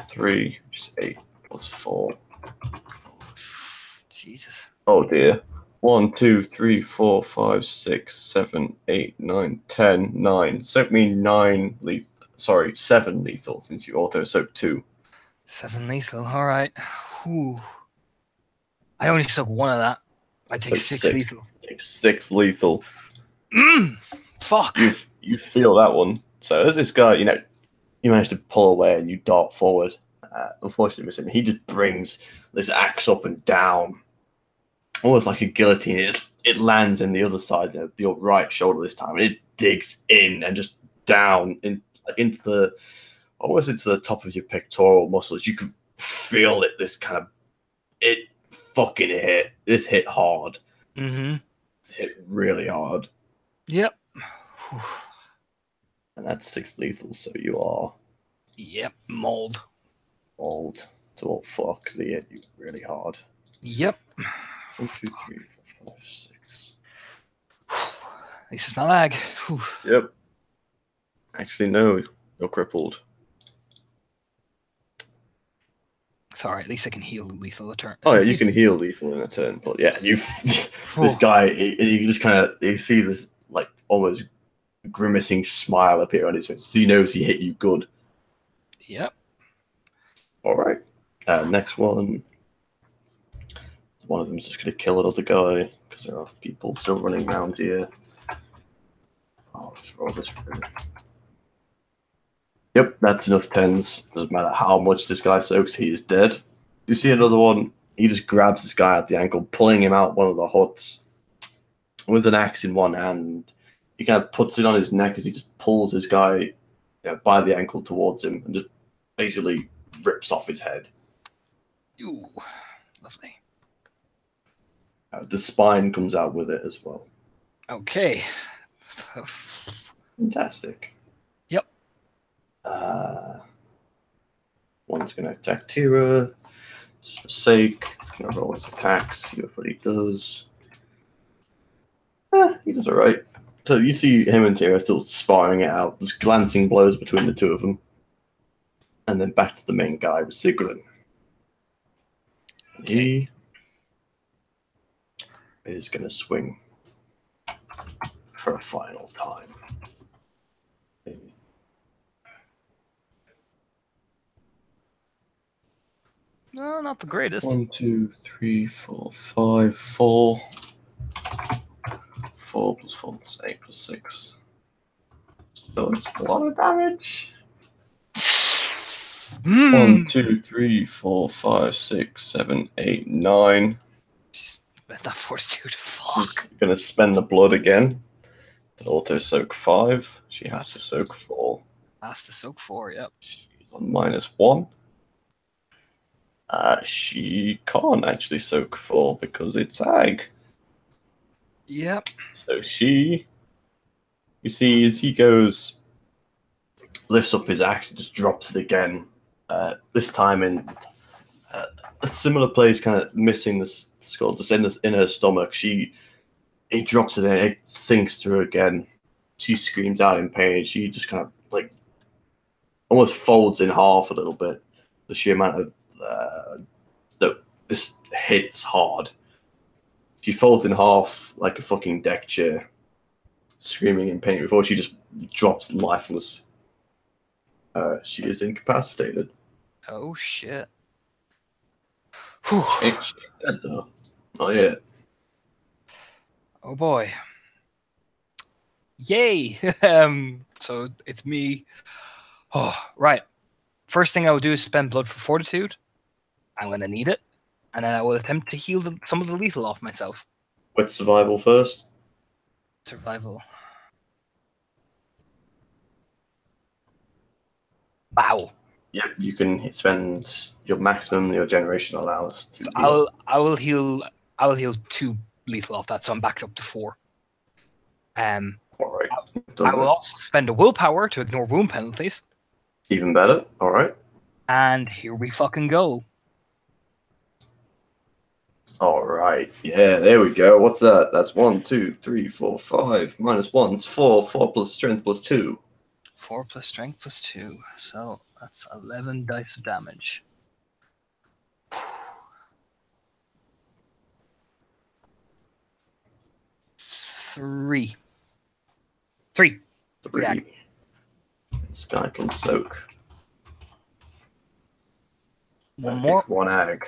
3, which is 8 plus 4. Jesus. Oh dear. 1, 2, 3, 4, 5, 6, 7, 8, 9, 10, 9. Soak me 9 lethal. Sorry, 7 lethal since you auto soak 2. 7 lethal. All right. Whew. I only soak 1 of that. I take Soak 6 6. lethal. Take 6 lethal. Fuck. You feel that one. So as this guy, you manage to pull away and you dart forward. Unfortunately, missing. He just brings this axe up and down, almost like a guillotine. It lands in the other side of your right shoulder this time. And it digs in and just down into the almost into the top of your pectoral muscles. You can feel it. This kind of it fucking hit. This hit hard. Mm-hmm. It hit really hard. Yep. And that's 6 lethal. So you are Yep. Mold. old. So fuck. They hit you really hard. Yep. 1, 2, 3, 4, 5, 6. At least it's not lag. Whew. Yep. Actually, no. You're crippled. Sorry, at least I can heal lethal a turn. Oh yeah, you can heal lethal in a turn, but yeah, this guy, you just kind of you see this like almost grimacing smile appear on his face. So he knows he hit you good. Yep. All right. Next one. One of them's just gonna kill another guy because there are people still running around here. I'll just roll this through. Yep, that's enough tens. Doesn't matter how much this guy soaks, he is dead. You see another one? He just grabs this guy at the ankle, pulling him out one of the huts with an axe in one hand. He kind of puts it on his neck as he just pulls this guy by the ankle towards him and just basically rips off his head. Ooh, lovely. The spine comes out with it as well. Okay. Fantastic. Yep. One's going to attack Tira. Just for sake. Going to roll his attacks, see what he does. He does alright. So you see him and Tira still sparring it out. There's glancing blows between the two of them. And then back to the main guy with Sigrun. Okay. He is going to swing for a final time. No, not the greatest. 1, 2, 3, 4, 5, 4. 4 plus 4 plus 8 plus 6. So it's a lot of damage. 1, 2, 3, 4, 5, 6, 7, 8, 9. Spent that fortitude. She's Fuck. going to spend the blood again. To auto soak 5. She has to soak 4. Has to soak 4, yep. She's on -1. She can't actually soak 4 because it's ag. Yep. So you see, as he goes, lifts up his axe and just drops it again. This time in a similar place, kind of missing the skull, just in her stomach. He drops it in, it sinks through again. She screams out in pain. She just kind of like almost folds in half a little bit. The sheer amount of this hits hard. She folds in half like a fucking deck chair, screaming in pain before she just drops lifeless. She is incapacitated. Oh, shit. Ain't she dead though? Not yet. Oh, boy. Yay! So it's me. Oh, right. First thing I will do is spend blood for fortitude. I'm going to need it. And then I will attempt to heal some of the lethal off myself. What's survival first? Survival. Wow. Yep, you can spend your maximum your generation allows to So heal. I will heal 2 lethal off that, so I'm back up to 4. All right. I will also spend a willpower to ignore wound penalties. Even better. All right. And here we fucking go. All right. Yeah, there we go. What's that? That's 1, 2, 3, 4, 5. -1's 4. 4 plus strength plus 2. 4 plus strength plus 2. So that's 11 dice of damage. 3. 3. 3 ag. 3. This guy can soak. One more. 1 ag.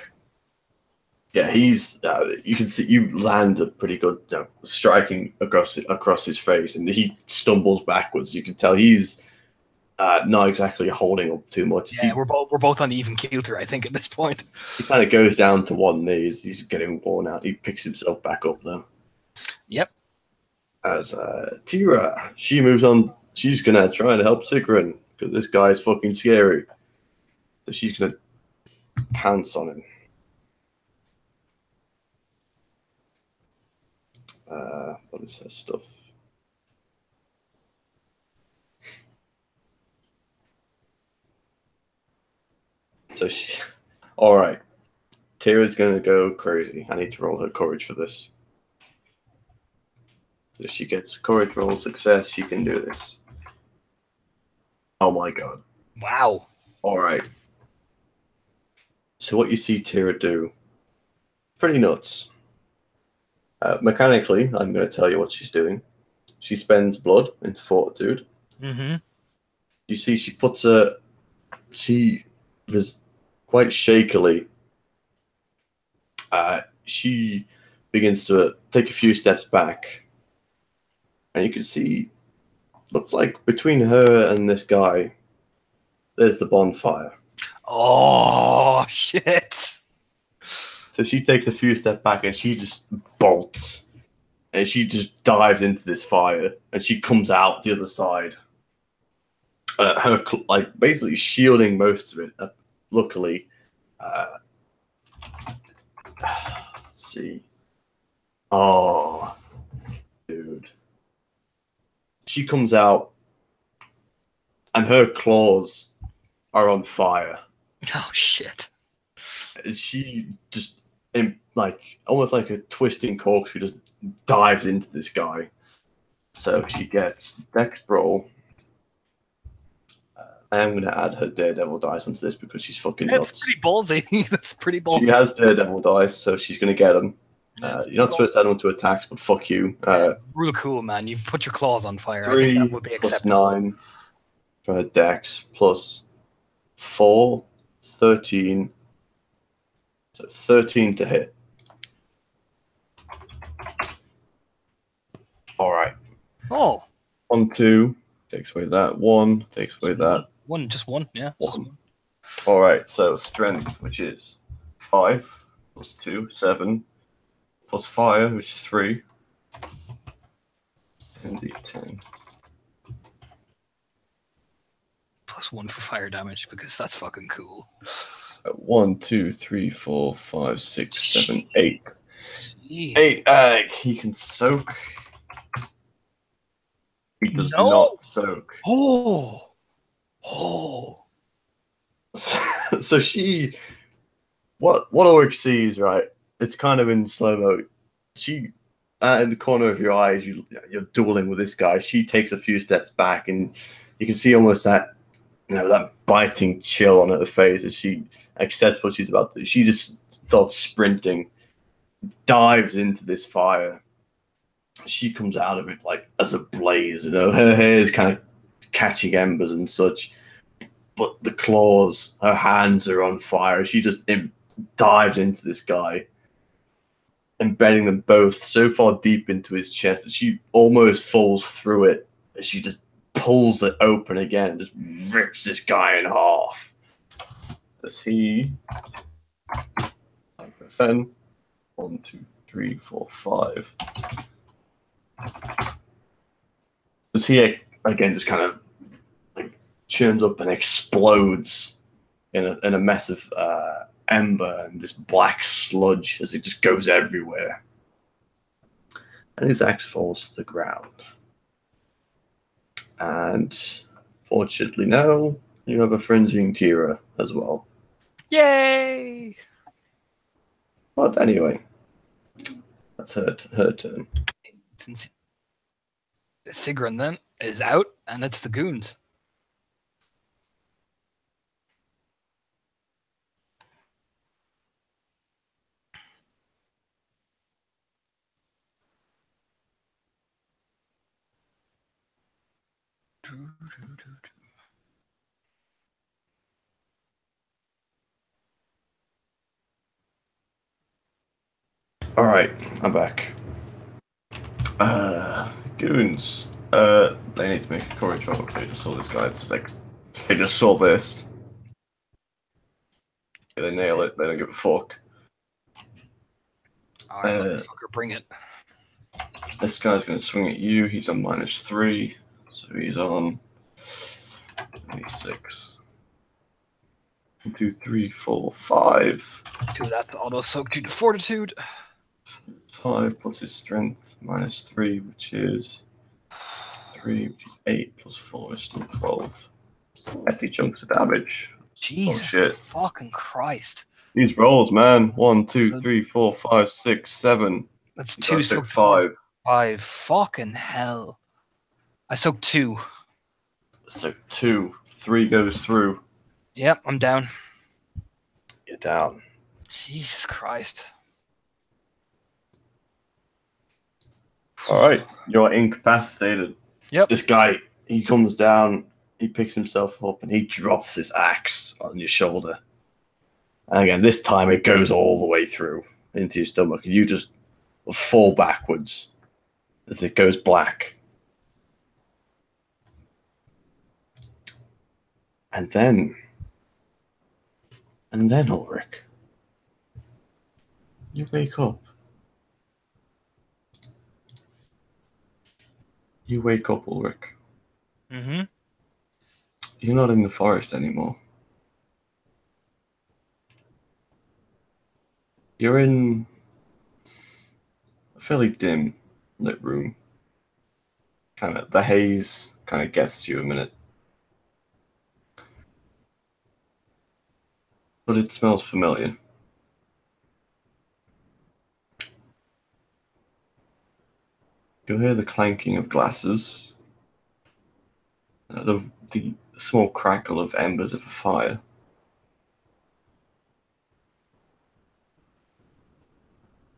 Yeah, he's. You can see you land a pretty good striking across his face, and he stumbles backwards. You can tell he's not exactly holding up too much. Yeah, we're both on even kilter, I think, at this point. He kind of goes down to one knee. He's getting worn out. He picks himself back up though. Yep. As Tira, she moves on. She's gonna try and help Sigrun because this guy is fucking scary. So she's gonna pounce on him. What is her stuff? So she, all right. Tira's gonna go crazy. I need to roll her courage for this. If she gets courage roll success, she can do this. Oh my god! Wow. All right. So what you see Tira do, pretty nuts. Mechanically, I'm going to tell you what she's doing. She spends blood into fortitude. Mm-hmm. You see, she puts there's quite shakily. She begins to take a few steps back, and you can see, looks like between her and this guy, there's the bonfire. Oh, shit. So she takes a few steps back and she just bolts. And she just dives into this fire and she comes out the other side. Her, like, basically shielding most of it. Luckily, let's see. Oh, dude. She comes out and her claws are on fire. Oh, shit. She just, like, almost like a twisting corkscrew, just dives into this guy. So she gets Dex roll. I am going to add her Daredevil dice onto this because she's fucking nuts. That's pretty ballsy. That's pretty ballsy. She has Daredevil dice, so she's going to get them. You're not supposed to add them to attacks, but fuck you. Real cool, man. You put your claws on fire. 3 I think that would be plus acceptable. 9 for her Dex, plus 4, 13. So 13 to hit. All right. Oh. 1, 2 takes away that. 1 takes away that. Just one, yeah. 1. Just one. All right. So strength, which is 5 plus 2, 7 plus fire, which is 3. And d10. Plus 1 for fire damage because that's fucking cool. 1, 2, 3, 4, 5, 6, 7, 8. Jeez. 8 he can soak. He does not soak. Oh. So she, what Ulrich sees, right? It's kind of in slow mo. She, in the corner of your eyes, you're dueling with this guy. She takes a few steps back, and you can see almost that, that biting chill on her face as she accepts what she's about to do. She just starts sprinting, dives into this fire. She comes out of it like as a blaze. Her hair is kind of catching embers and such. But the claws, her hands are on fire. She just dives into this guy, embedding them both so far deep into his chest that she almost falls through it. She just pulls it open again and just rips this guy in half. As he... 10, 1, 2, 3, 4, 5. As he, again, just kind of churns up and explodes in a mess of ember and this black sludge as it just goes everywhere. And his axe falls to the ground. And fortunately now, you have a frenzying Tira as well. Yay! But anyway, that's her turn. Since Sigrun then is out, and it's the goons. All right, I'm back. Goons. They need to make a courage roll. They just saw this guy. It's like they just saw this. Yeah, they nail it. They don't give a fuck. All right, motherfucker, bring it. This guy's going to swing at you. He's on -3, so he's on 26. 1, 2, 3, 4, 5. 2, that's auto soak due to fortitude. 5 plus his strength -3, which is 3, which is 8 plus 4 is still 12. Hefty chunks of damage. Jesus shit. fucking Christ. These rolls, man. 1, 2, 3, 4, 5, 6, 7. That's You 2 guys took soaked 5. 5. Fucking hell. I soaked 2. So 2. 3 goes through. Yep, I'm down. You're down. Jesus Christ. All right, you're incapacitated. Yep. This guy, he comes down, he picks himself up, and he drops his axe on your shoulder. And again, this time it goes all the way through into your stomach, and you just fall backwards as it goes black. And then Ulrich, you wake up. You wake up, Ulrich. Mm-hmm. You're not in the forest anymore. You're in a fairly dim lit room. Kind of the haze kind of gets to you a minute. But it smells familiar. You'll hear the clanking of glasses, the small crackle of embers of a fire.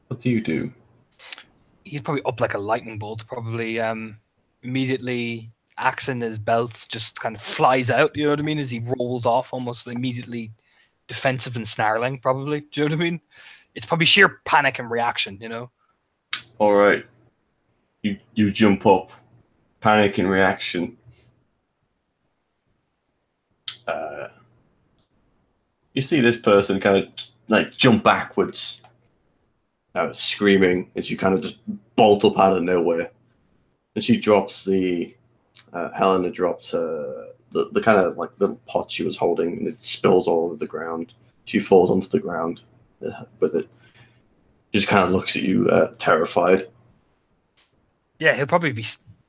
What do you do? He's probably up like a lightning bolt, probably immediately axe in his belt just kind of flies out, you know what I mean, as he rolls off, almost immediately defensive and snarling, probably. Do you know what I mean? It's probably sheer panic and reaction, you know? All right. You jump up, panic and reaction. You see this person kind of like jump backwards, screaming as you kind of just bolt up out of nowhere. And she drops Helena drops the kind of like little pot she was holding, and it spills all over the ground. She falls onto the ground with it. Just kind of looks at you, terrified. Yeah, he'll probably be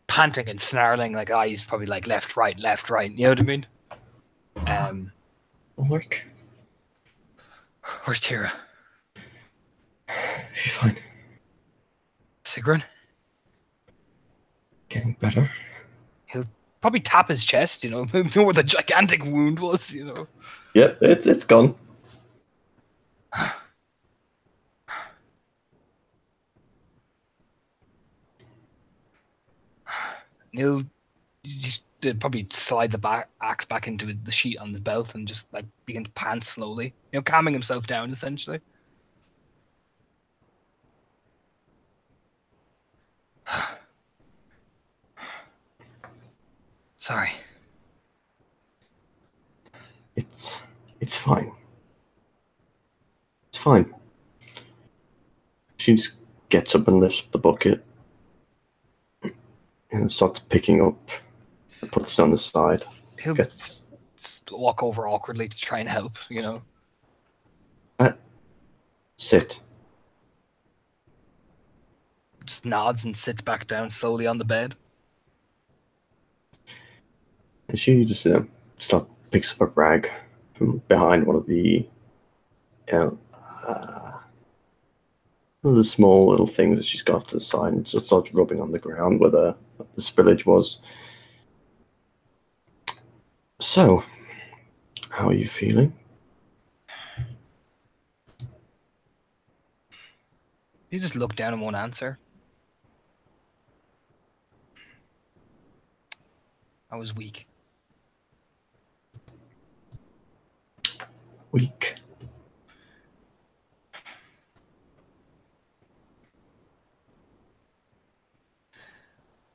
panting and snarling, like, he's probably like left, right, you know what I mean? Ulrich? Where's Tira? She's fine. Sigrun? Getting better. He'll probably tap his chest, you know, where the gigantic wound was, you know. Yep, it's gone. He'll just probably slide the axe back into the sheet on his belt and just like begin to pant slowly, you know, calming himself down essentially. Sorry. It's fine. It's fine. She just gets up and lifts up the bucket and starts picking up and puts it on the side. He'll walk over awkwardly to try and help, you know. Sit. Just nods and sits back down slowly on the bed. And she just picks up a rag from behind one of the one of the small little things that she's got to the side, and just starts rubbing on the ground where the spillage was. So, how are you feeling? You just look down and won't answer. I was weak. Weak.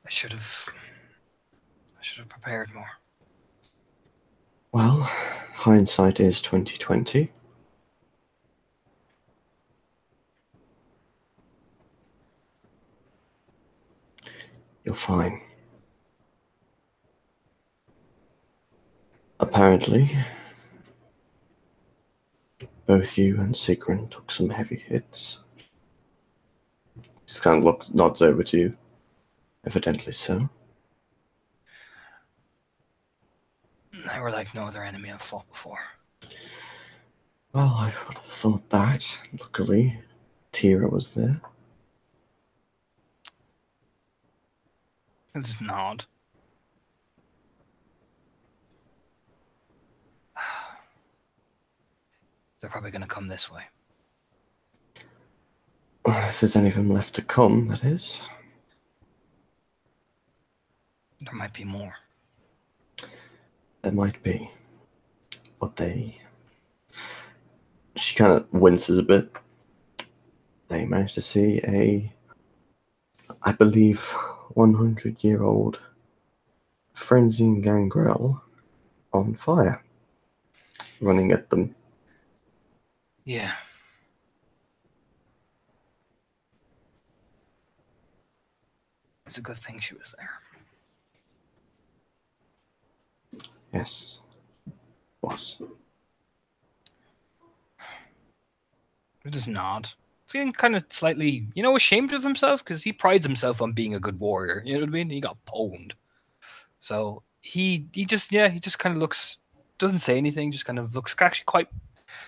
I should have prepared more. Well, hindsight is 2020. You're fine. Apparently, both you and Sigrun took some heavy hits. Just kind of nods over to you. Evidently so. They were like no other enemy I've fought before. Well, I would have thought that. Luckily, Tira was there. It's nod. They're probably going to come this way. If there's any of them left to come, that is. There might be more. There might be. But they... She kind of winces a bit. They managed to see I believe, 100-year-old frenzied gangrel on fire, running at them. Yeah. It's a good thing she was there. Yes. Was. He just nod. Feeling kind of slightly, ashamed of himself because he prides himself on being a good warrior. You know what I mean? He got pwned. So he just kind of looks, doesn't say anything, just kind of looks actually quite,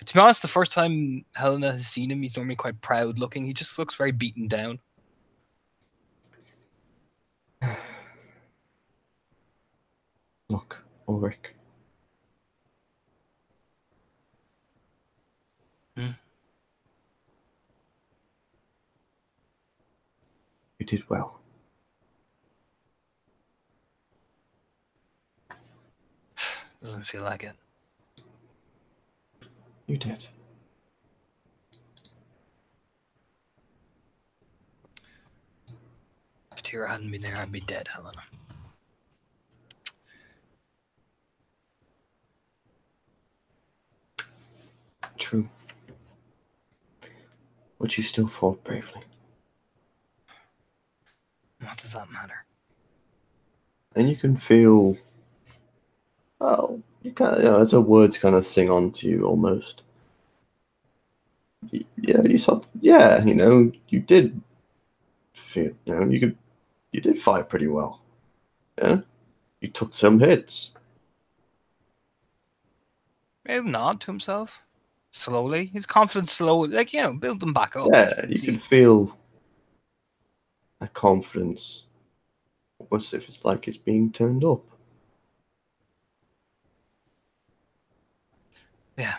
to be honest, the first time Helena has seen him, he's normally quite proud looking. He just looks very beaten down. Look, Ulrich. Hmm? You did well. Doesn't feel like it. You did. If Tira hadn't been there, I'd be dead, Helena. True. But you still fought bravely. What does that matter? And you can feel... Oh, you kind of, as her words kind of sing on to you almost. Yeah, you saw... Yeah, you did feel... You did fight pretty well. Yeah? You took some hits. Maybe nod to himself. Slowly. His confidence slowly, build them back up. Yeah, you can feel a confidence. Almost if it's like it's being turned up. Yeah.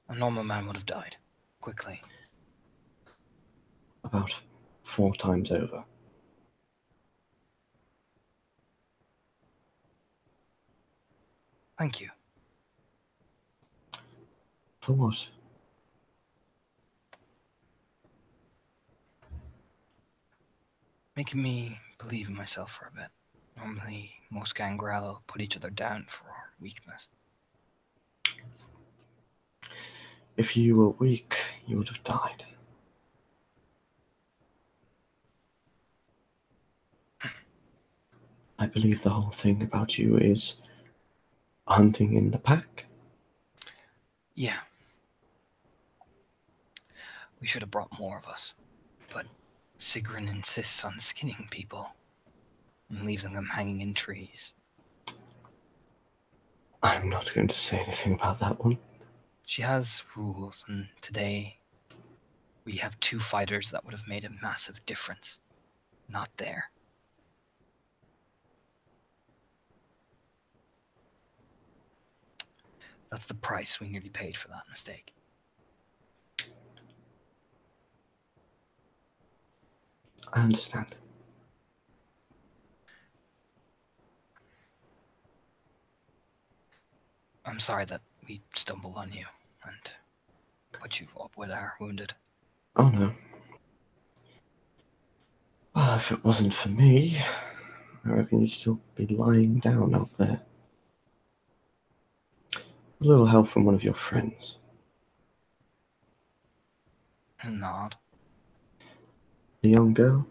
A normal man would have died. Quickly. About 4 times over. Thank you. For what? Making me believe in myself for a bit. Normally, most gangrel put each other down for weakness. If you were weak, you would have died. I believe the whole thing about you is hunting in the pack. Yeah. We should have brought more of us. But Sigrun insists on skinning people and leaving them hanging in trees. I'm not going to say anything about that one. She has rules, and today we have 2 fighters that would have made a massive difference. Not there. That's the price we nearly paid for that mistake. I understand. I'm sorry that we stumbled on you and put you up with our wounded. Oh no. Well, if it wasn't for me, I reckon you'd still be lying down out there. A little help from one of your friends. Nod. A young girl?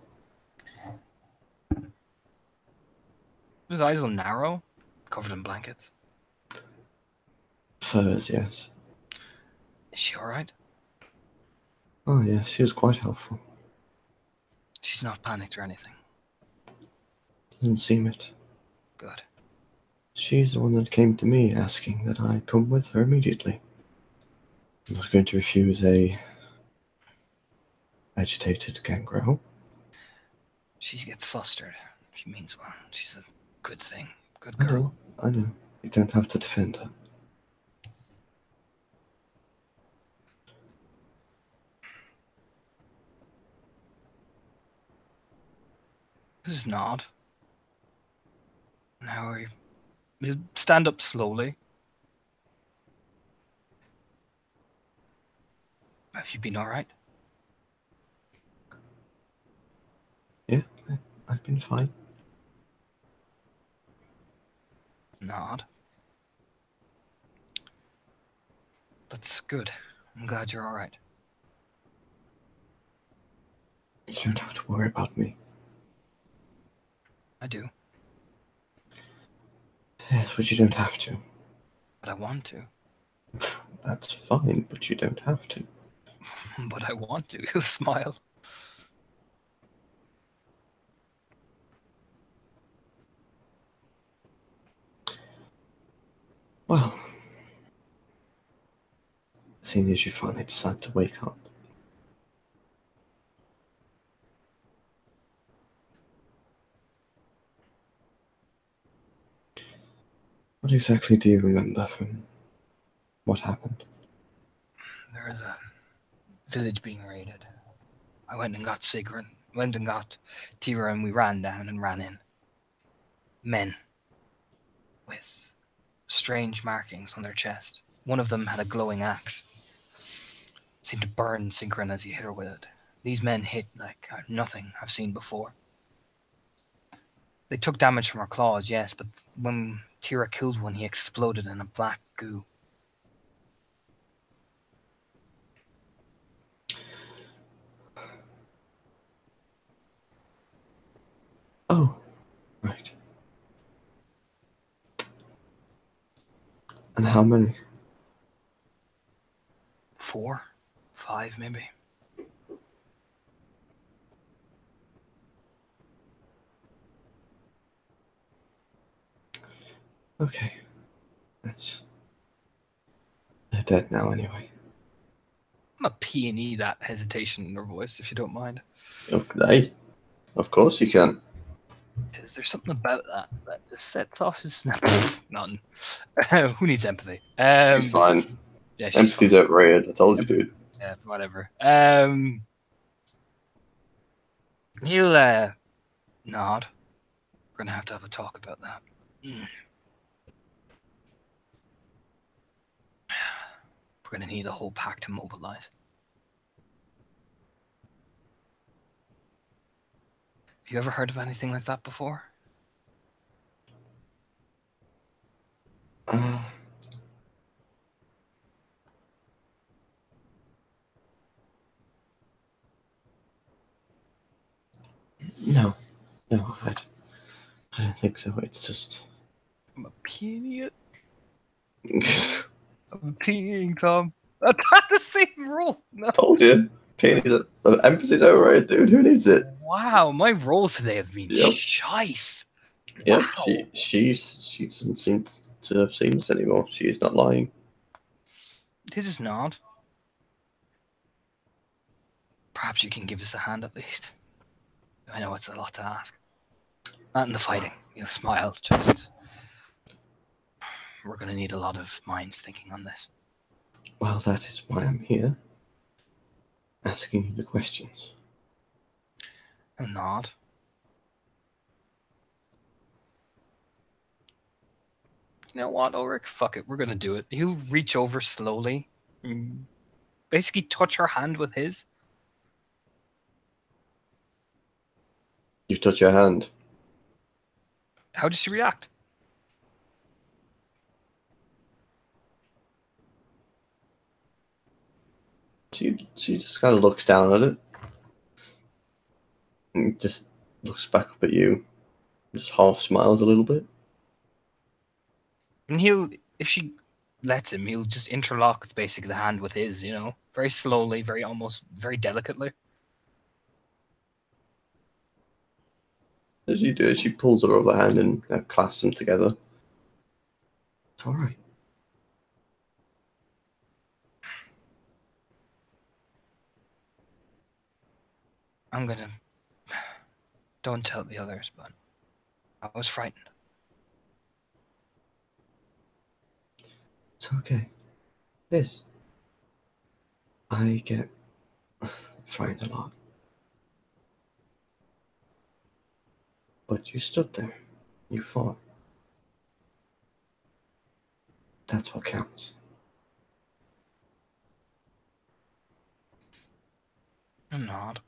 His eyes are narrow, covered in blankets. Furs, yes. Is she alright? Oh yes, she was quite helpful. She's not panicked or anything. Doesn't seem it. Good. She's the one that came to me asking that I come with her immediately. I'm not going to refuse a agitated gangrel. She gets flustered. She means well. She's a good thing. Good I girl. know. You don't have to defend her. Just nod. Now you stand up slowly. Have you been alright? Yeah, I've been fine. Nod. That's good. I'm glad you're alright. You don't have to worry about me. I do. Yes, but you don't have to. But I want to. That's fine, but you don't have to. But I want to. He'll smile. Well, seeing as you finally decide to wake up, what exactly do you remember from what happened? There is a village being raided. I went and got Sigrun. Went and got Tira, and we ran down and ran in. Men with strange markings on their chest. One of them had a glowing axe. Seemed to burn Sigrun as he hit her with it. These men hit like nothing I've seen before. They took damage from our claws, yes, but when Tira killed one, he exploded in a black goo. Oh, right. And how many? 4, 5 maybe. Okay. They're dead now anyway. I'm a peony that hesitation in her voice, if you don't mind. Okay. Of course you can. Is there something about that just sets off his snap? None. Who needs empathy? She's fine. Yeah, she's Empathy's fine. overrated. I told you, dude. Yeah, whatever. He'll nod. We're gonna have a talk about that. We're gonna need the whole pack to mobilize. Have you ever heard of anything like that before? No. I don't think so. It's just. I'm a peony. I I'm peeing, Tom. That's the same rule. No. told you. Empathy's overrated, dude. Who needs it? Wow, my rolls today have been shite. Yep. Wow. She doesn't seem to have seen this anymore. She's not lying. They just nod. Perhaps you can give us a hand at least. I know it's a lot to ask. Not in the fighting. You'll smile. Just we're going to need a lot of minds thinking on this. Well, that is why I'm here, asking you the questions. A nod. You know what, Ulrich? Fuck it, we're gonna do it. He'll reach over slowly, basically touch her hand with his. You touch her hand. How does she react? She just kind of looks down at it. And just looks back up at you. Just half smiles a little bit. And he'll, if she lets him, he'll just interlock basically the hand with his, you know, very slowly, very almost, very delicately. As you do, she pulls her other hand and clasps them together. It's all right. I'm gonna. Don't tell the others, but I was frightened. It's okay. Yes. I get frightened a lot. But you stood there. You fought. That's what counts. I'm not.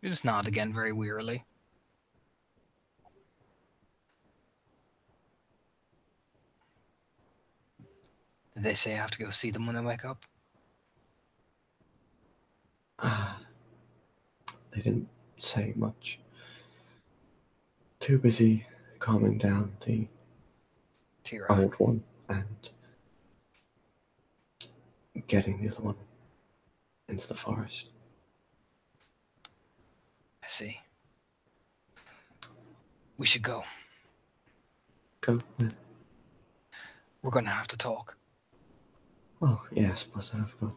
You just nod again very wearily. Did they say I have to go see them when I wake up? They didn't say much. Too busy calming down the Tira. old one and getting the other one into the forest. I see. We should go. Go where? We're gonna have to talk. Well, yes, but I've got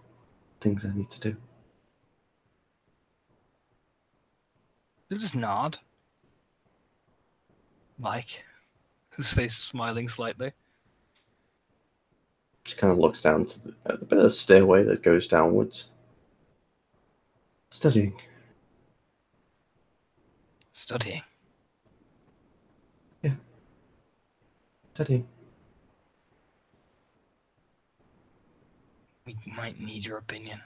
things I need to do. He'll just nod. Like, his face smiling slightly. She kind of looks down to the bit of the stairway that goes downwards. Studying. Studying. Yeah. Studying. We might need your opinion.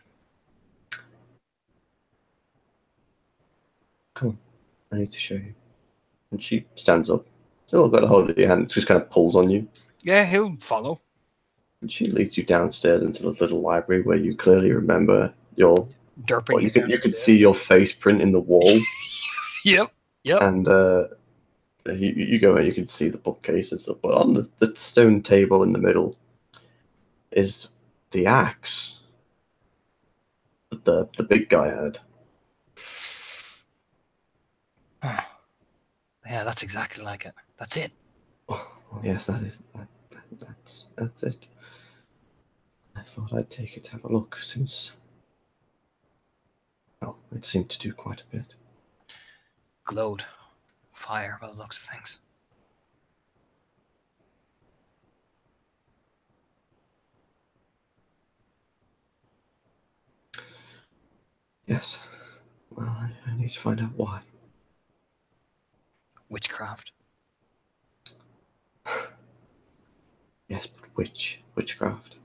Come on. I need to show you. And she stands up. Still got a hold of your hand. Just kind of pulls on you. Yeah, he'll follow. And she leads you downstairs into the little library where you clearly remember your. Derping. Well, you can see your face print in the wall. Yep. And you go and you can see the bookcase and stuff. But on the stone table in the middle is the axe that the big guy had. Yeah, that's exactly like it. That's it. Oh, yes, that's it. I thought I'd take it to have a look since. Well, it seemed to do quite a bit. Glowed. Fire by the looks of things. Yes. Well, I need to find out why. Witchcraft. Yes, but witchcraft?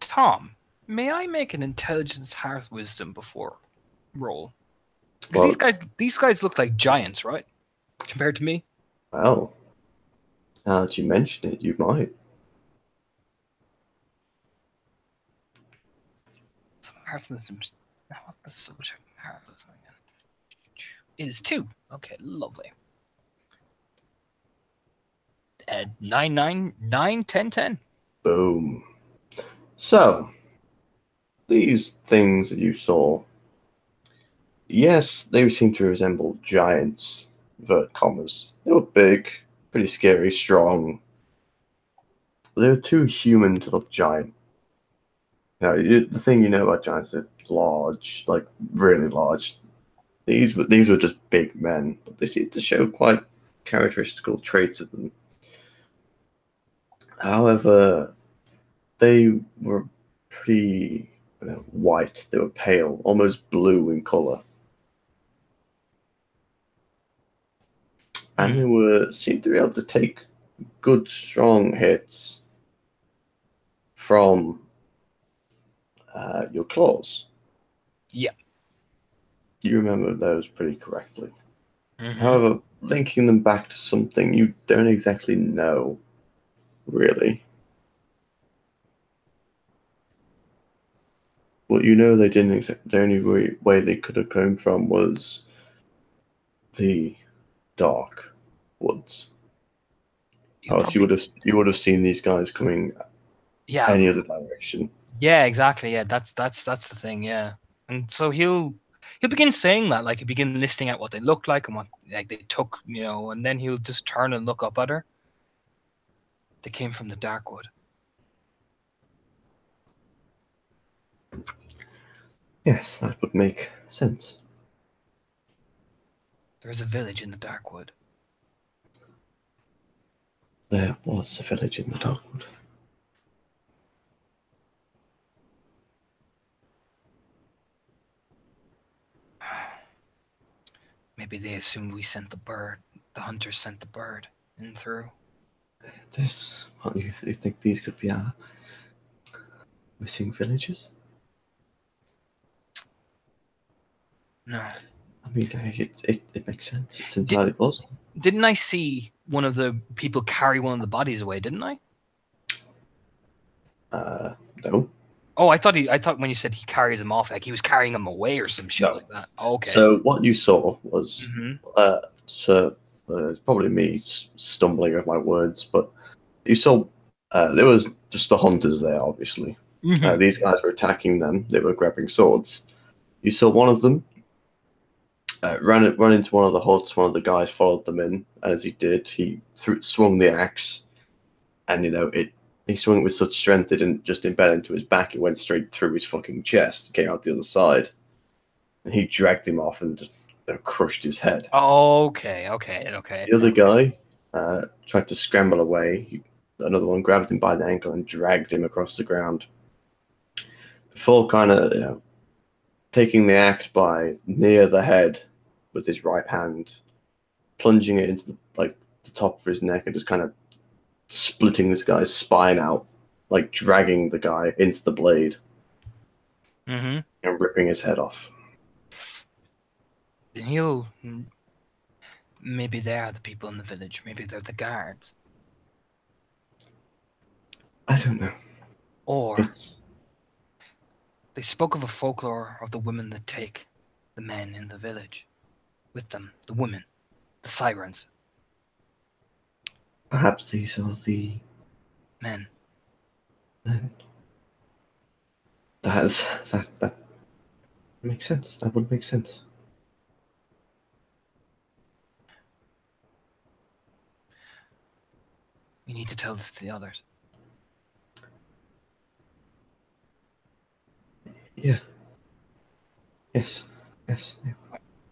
Tom, may I make an intelligence hearth wisdom before roll? Because Well, these guys look like giants, right? Compared to me. Well, now that you mention it, you might. Some hearth wisdoms. What's the subject of hearth wisdom again? It is 2. Okay, lovely. 9, 9, 9, 10, 10. Boom. So, these things that you saw, yes, they seem to resemble giants, vert commas. They were big, pretty scary, strong. They were too human to look giant. Now, the thing you know about giants, they're large, like really large. These were just big men, but they seem to show quite characteristical traits of them. However, they were pretty white. They were pale, almost blue in color, and they were seemed to be able to take good, strong hits from your claws. Yeah. You remember those pretty correctly. Mm-hmm. However, linking them back to something you don't exactly know, really. Well, you know they didn't. The only way they could have come from was the dark woods. Else you would have seen these guys coming Yeah. any other direction. Yeah, exactly. Yeah, that's the thing. Yeah, and so he'll begin saying that, like he'll begin listing out what they look like and what like they took, and then he'll just turn and look up at her. They came from the Darkwood. Yes, that would make sense. There's a village in the Darkwood. There was a village in the Darkwood. Maybe they assumed we sent the bird. The hunters sent the bird in through. What, you think these could be our missing villages? No. I mean, it makes sense. It's entirely plausible. Didn't I see one of the people carry one of the bodies away? Didn't I? No. Oh, I thought when you said he carries him off, like he was carrying him away or some shit like that. Okay. So what you saw was, it's probably me stumbling over my words, but you saw there was just the hunters there. Obviously, these guys were attacking them. They were grabbing swords. You saw one of them run into one of the huts. One of the guys followed them in. As he did, he swung the axe, and he swung it with such strength it didn't just embed into his back. It went straight through his fucking chest, came out the other side, and he dragged him off and just crushed his head. Okay. The other guy tried to scramble away. Another one grabbed him by the ankle and dragged him across the ground. Before kind of taking the axe by near the head with his right hand, plunging it into the top of his neck and just kind of splitting this guy's spine out, like dragging the guy into the blade and ripping his head off. Maybe they are the people in the village. Maybe they're the guards. I don't know. Or they spoke of a folklore of the women that take the men in the village with them. The women, the sirens. Perhaps these are the men. That makes sense. That would make sense. We need to tell this to the others. Yeah. Yes. Yeah.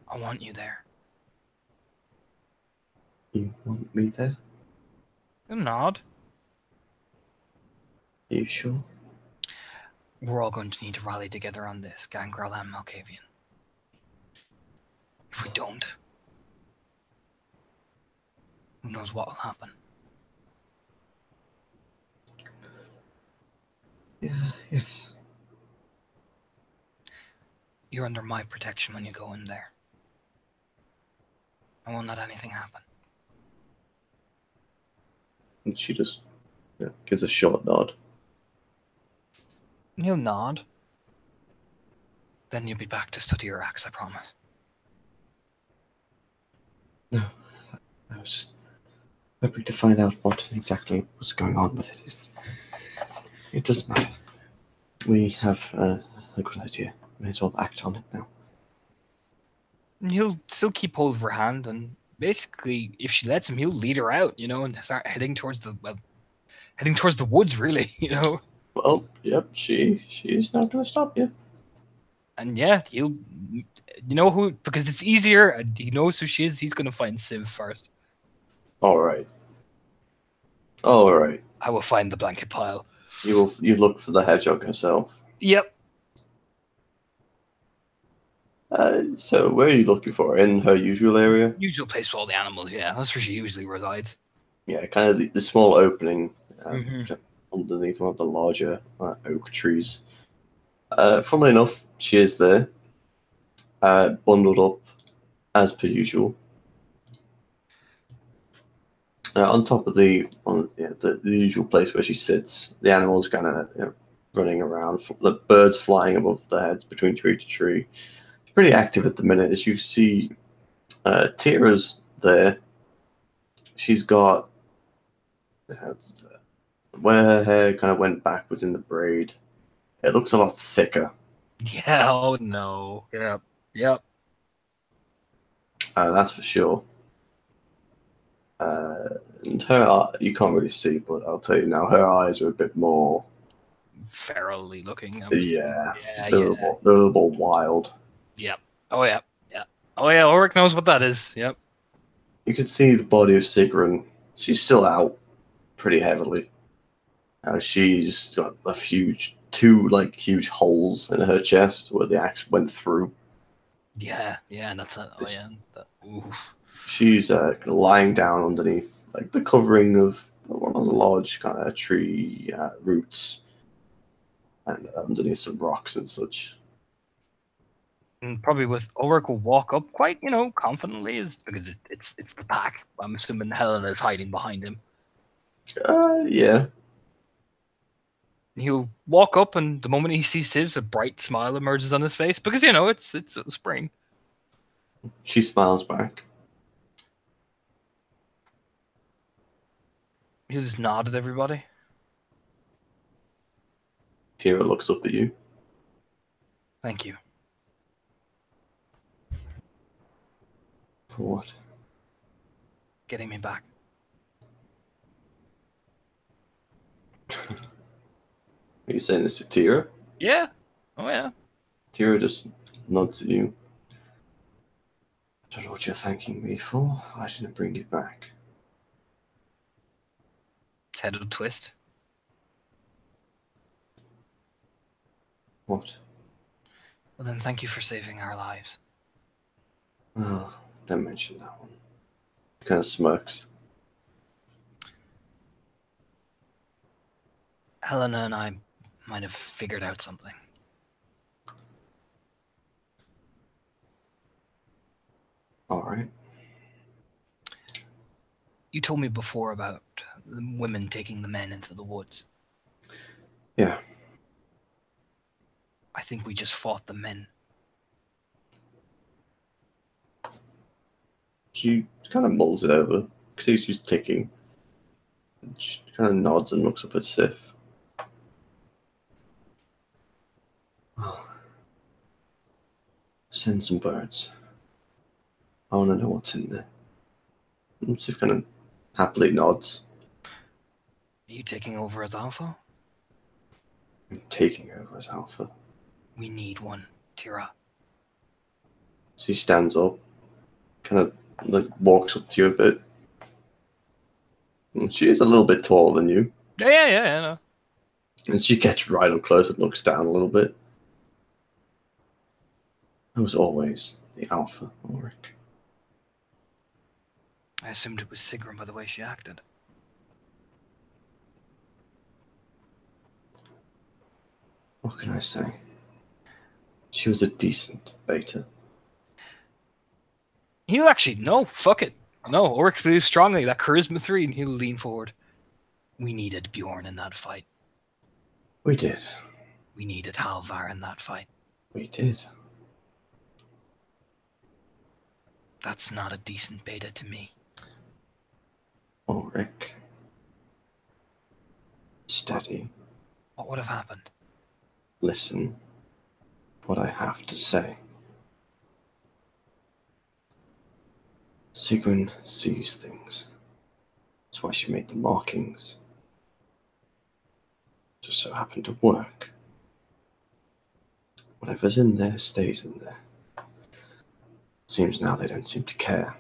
I want you there. You want me there? A nod. Are you sure? We're all going to need to rally together on this, Gangrel and Malkavian. If we don't, who knows what will happen? Yeah, yes. You're under my protection when you go in there. I won't let anything happen. And she just gives a short nod. He'll nod. Then you'll be back to study your axe, I promise. No, I was just hoping to find out what exactly was going on with it. It doesn't matter. We have a good idea. May as well act on it now. He'll still keep hold of her hand, and basically, if she lets him, he'll lead her out, and start heading towards the woods, really, Well, yep, she's not going to stop you. And yeah, he'll, who, because it's easier, and he knows who she is, he's going to find Civ first. All right. I will find the blanket pile. You look for the hedgehog herself. Yep. So where are you looking for? In her usual area? Usual place for all the animals, yeah. That's where she usually resides. Yeah, kind of the small opening Mm-hmm. underneath one of the larger oak trees. Funnily enough, she is there, bundled up as per usual. On top of the usual place where she sits, the animals kind of running around, the birds flying above their heads between tree to tree. It's pretty active at the minute. As you see, Tira's there. She's got uh, where her hair kind of went backwards in the braid. It looks a lot thicker. Yeah, oh no. Yep. Yep. That's for sure. And you can't really see, but I'll tell you now, her eyes are a bit more. Ferally looking. Yeah, Yeah, they're yeah. they're a little more wild. Yep. Oh yeah. Yeah. Oh yeah, Ulrich knows what that is. Yep. You can see the body of Sigrun. She's still out pretty heavily. She's got two huge holes in her chest where the axe went through. Yeah, yeah, and that's a oh yeah. Oof. She's lying down underneath like the covering of one of the large kind of tree roots and underneath some rocks and such. And probably with Ulrich will walk up quite, confidently, is because it's the pack. I'm assuming Helena is hiding behind him. Yeah. He'll walk up, and the moment he sees Sivs, a bright smile emerges on his face because it's spring. She smiles back. He just nod at everybody. Tira looks up at you. Thank you. For what? Getting me back. Are you saying this to Tira? Yeah. Oh yeah. Tira just nods at you. I don't know what you're thanking me for. I didn't bring you back. His head will twist. What? Well then, thank you for saving our lives. Oh, don't mention that one. Kind of smirks. Helena and I might have figured out something. All right. You told me before about the women taking the men into the woods. Yeah. I think we just fought the men. She kind of mulls it over. Sees she's ticking. She kind of nods and looks up at Sif. Send some birds. I want to know what's in there. And Sif kind of happily nods. Are you taking over as Alpha? I'm taking over as Alpha. We need one, Tira. She stands up, kind of walks up to you a bit. And she is a little bit taller than you. Yeah, no. And she gets right up close and looks down a little bit. I was always the Alpha, Ulrich. I assumed it was Sigrun by the way she acted. What can I say? She was a decent beta. He'll actually, no, fuck it. No, Ulrich believes strongly that Charisma 3, and he'll lean forward. We needed Bjorn in that fight. We did. We needed Halvar in that fight. We did. That's not a decent beta to me. Ulrich. Steady. What would have happened? Listen. What I have to say. Sigrun sees things. That's why she made the markings. Just so happened to work. Whatever's in there stays in there. Seems now they don't seem to care.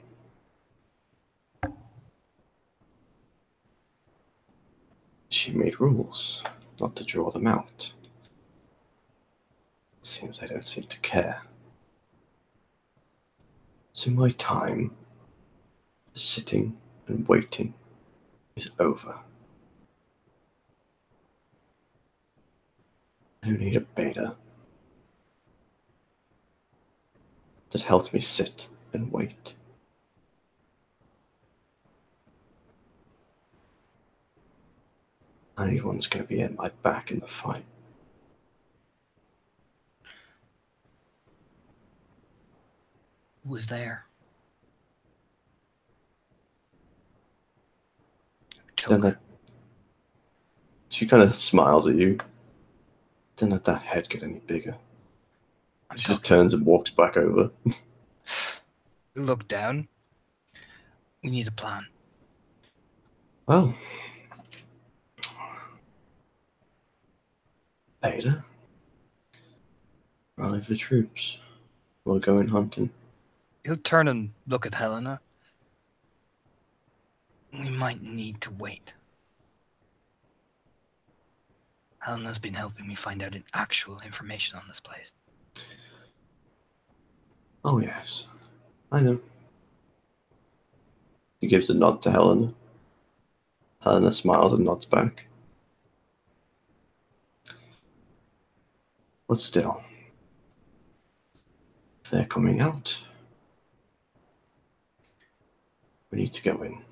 She made rules not to draw them out. Seems they don't seem to care. So my time sitting and waiting is over. I don't need a beta that helps me sit and wait. Anyone's going to be at my back in the fight. Who was there? Don't let... She kind of smiles at you. Don't let that head get any bigger. She just turns and walks back over. Look down. We need a plan. Well, Beta, rally the troops. We're going hunting. He'll turn and look at Helena. We might need to wait. Helena's been helping me find out actual information on this place. Oh, yes. I know. He gives a nod to Helena. Helena smiles and nods back. But still, if they're coming out, we need to go in.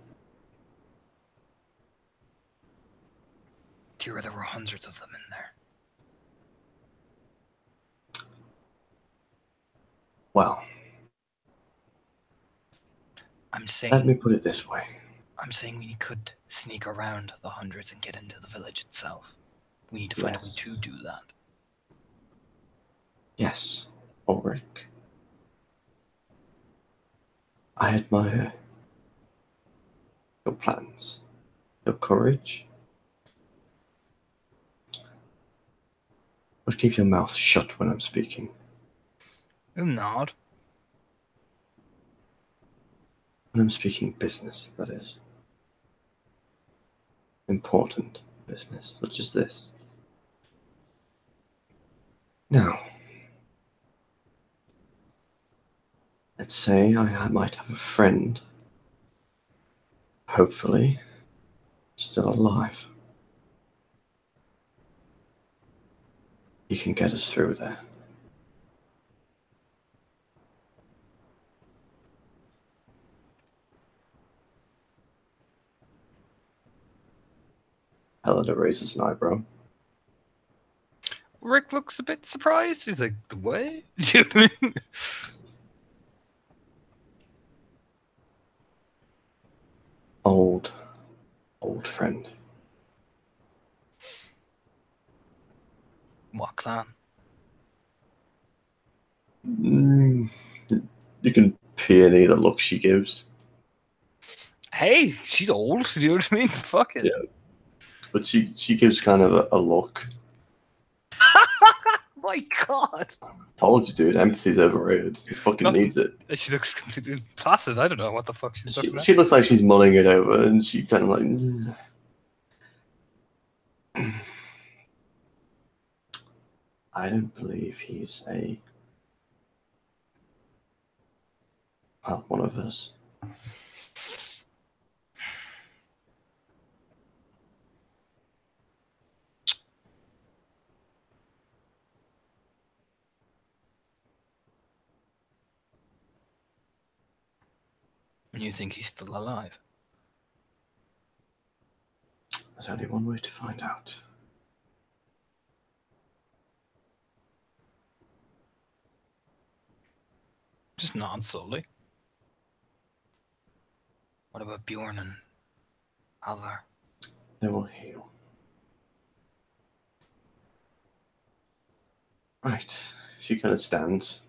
Tira, there were hundreds of them in there. Well, let me put it this way. I'm saying we could sneak around the hundreds and get into the village itself. We need to find a way to do that. Yes, Ulrich. I admire your plans, your courage. But keep your mouth shut when I'm speaking. I'm not. When I'm speaking business, that is. Important business, such as this. Now, let's say I might have a friend, hopefully, still alive. He can get us through there. Helena raises an eyebrow. Rick looks a bit surprised. He's like, what? Do you know what I mean? Old friend. What clan? You can peony the look she gives. Hey, she's old. Do you know what I mean? Fuck it. Yeah. But she gives kind of a look. My God. Told you, dude. Empathy's overrated. He fucking needs it. She looks completely placid. I don't know what the fuck she's talking about. She looks like she's mulling it over, and she kind of like... I don't believe he's one of us. And you think he's still alive? There's only one way to find out. Just nod slowly. What about Bjorn and Alvar? They will heal. Right. She kind of stands.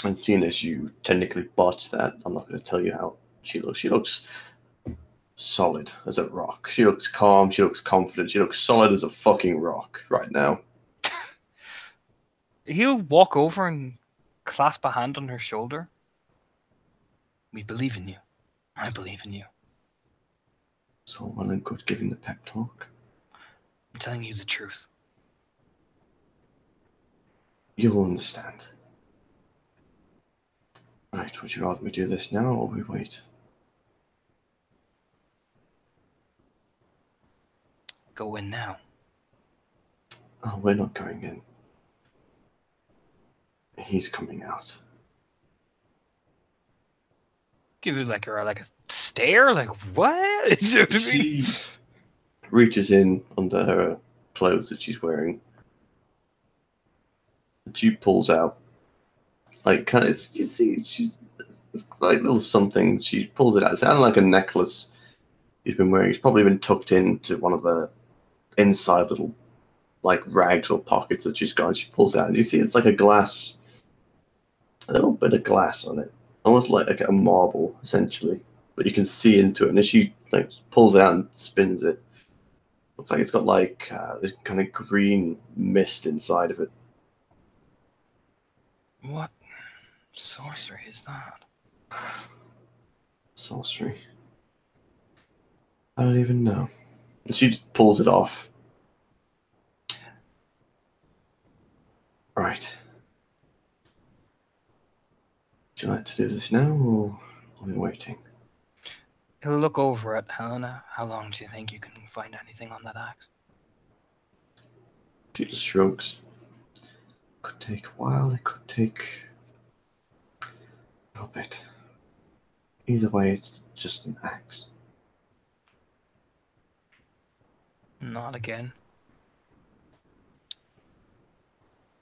And seeing as you technically botched that, I'm not going to tell you how she looks. She looks solid as a rock. She looks calm. She looks confident. She looks solid as a fucking rock right now. He'll walk over and clasp a hand on her shoulder. We believe in you. I believe in you. It's all well and good giving the pep talk. I'm telling you the truth. You'll understand. Right. Right, would you rather we do this now or we wait? Go in now. Oh, we're not going in. He's coming out. Give you like a stare, like what? You know what I mean? She reaches in under her clothes that she's wearing. And she pulls out, like, kind of, you see, she's like little something. She pulls it out. It's kind of like a necklace he's been wearing. It's probably been tucked into one of the inside little, like, rags or pockets that she's got. She pulls it out. And you see it's like a glass, a little bit of glass on it. Almost like a marble, essentially. But you can see into it. And as she like pulls it out and spins it, looks like it's got like this kind of green mist inside of it. What sorcery is that? Sorcery. I don't even know. And she just pulls it off. Right. Would you like to do this now, or are we waiting? He'll look over at Helena. How long do you think you can find anything on that axe? She just shrugs. Could take a while, it could take a little bit. Either way, it's just an axe. Not again.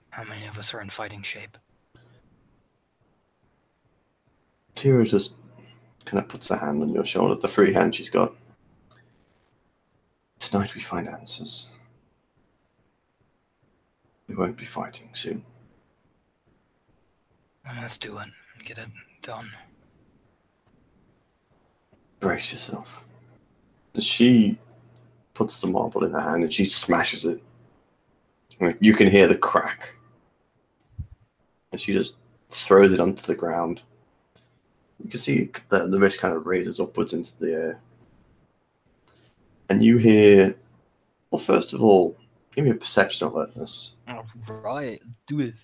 How many of us are in fighting shape? Tira just kind of puts a hand on your shoulder, the free hand she's got. Tonight we find answers. We won't be fighting soon. Let's do it. Get it done. Brace yourself. She puts the marble in her hand and she smashes it. You can hear the crack. And she just throws it onto the ground. You can see the wrist kind of raises upwards into the air. And you hear, well, first of all, give me a perception alertness. All right, do it.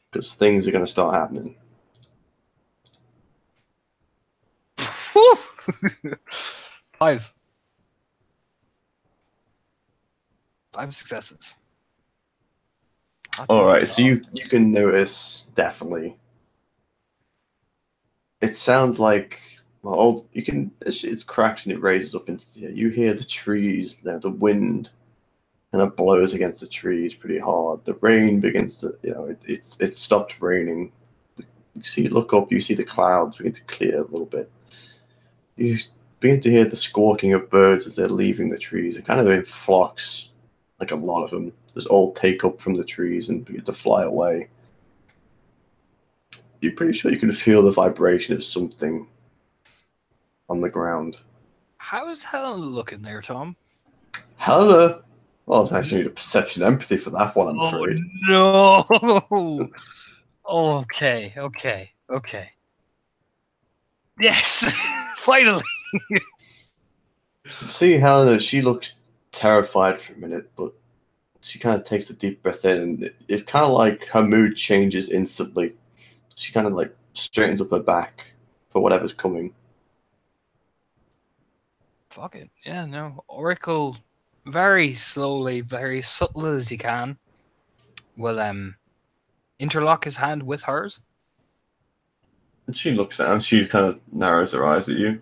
Because things are going to start happening. Five successes. All right, so you can notice definitely. It sounds like it's cracks and it raises up into the air. You hear the trees, the wind, and it blows against the trees pretty hard. The rain begins to, it stopped raining. Look up, you see the clouds begin to clear a little bit. You begin to hear the squawking of birds as they're leaving the trees. They're kind of in flocks, like a lot of them. Just all take up from the trees and begin to fly away. You're pretty sure you can feel the vibration of something on the ground. How's Helena looking there, Tom? Helena? Well, I actually need a perception empathy for that one, I'm afraid. No. Okay. Yes, finally. See Helena, she looks terrified for a minute, but she kind of takes a deep breath in, and it's kind of like her mood changes instantly. She kind of like straightens up her back for whatever's coming. Fuck it. Yeah, no. Oracle, very slowly, very subtle as he can, will interlock his hand with hers. And she looks down, she kind of narrows her eyes at you.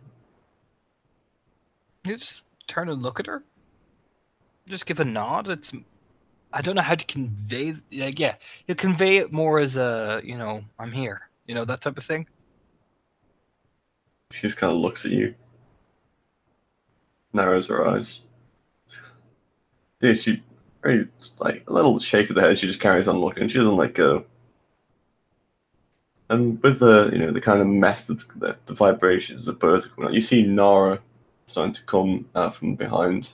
You just turn and look at her. Just give a nod. I don't know how to convey. Like, yeah, you convey it more as a, I'm here. That type of thing. She just kind of looks at you, narrows her eyes. Yeah, she very like a little shake of the head. She just carries on looking. She doesn't let go. And with the kind of mess that's the vibrations, the birds are coming out. You see Nara starting to come out from behind,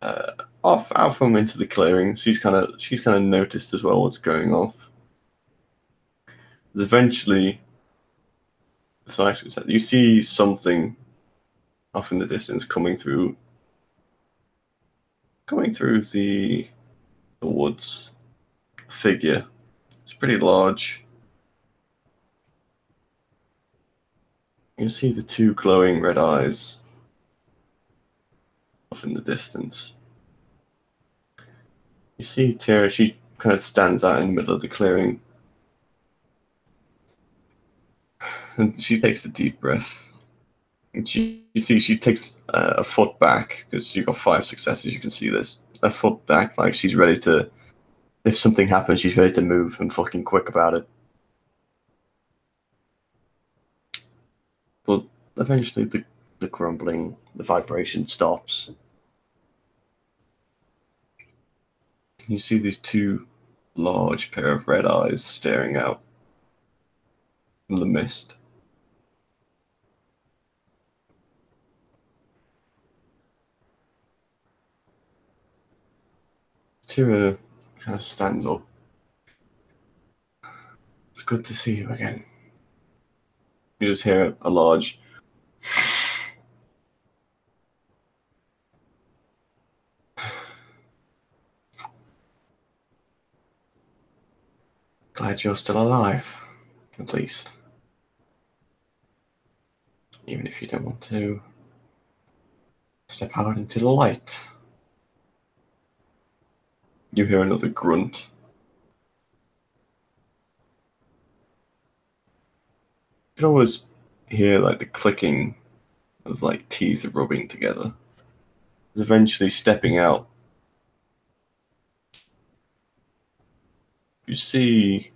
out from into the clearing. She's kind of noticed as well what's going off. There's eventually, you see something off in the distance coming through the woods. A figure. It's pretty large. You see the two glowing red eyes off in the distance. You see Tira, she kind of stands out in the middle of the clearing. And she takes a deep breath. And you see she takes a foot back, because you got 5 successes, you can see this. A foot back, like she's ready to, if something happens, she's ready to move and fucking quick about it. But eventually the grumbling, the vibration stops. You see these two large pair of red eyes staring out from the mist. Tira kind of stands up. It's good to see you again. You just hear a large glad you're still alive, at least. Even if you don't want to step out into the light. You hear another grunt. You can always hear like the clicking of like teeth rubbing together. Eventually stepping out, you see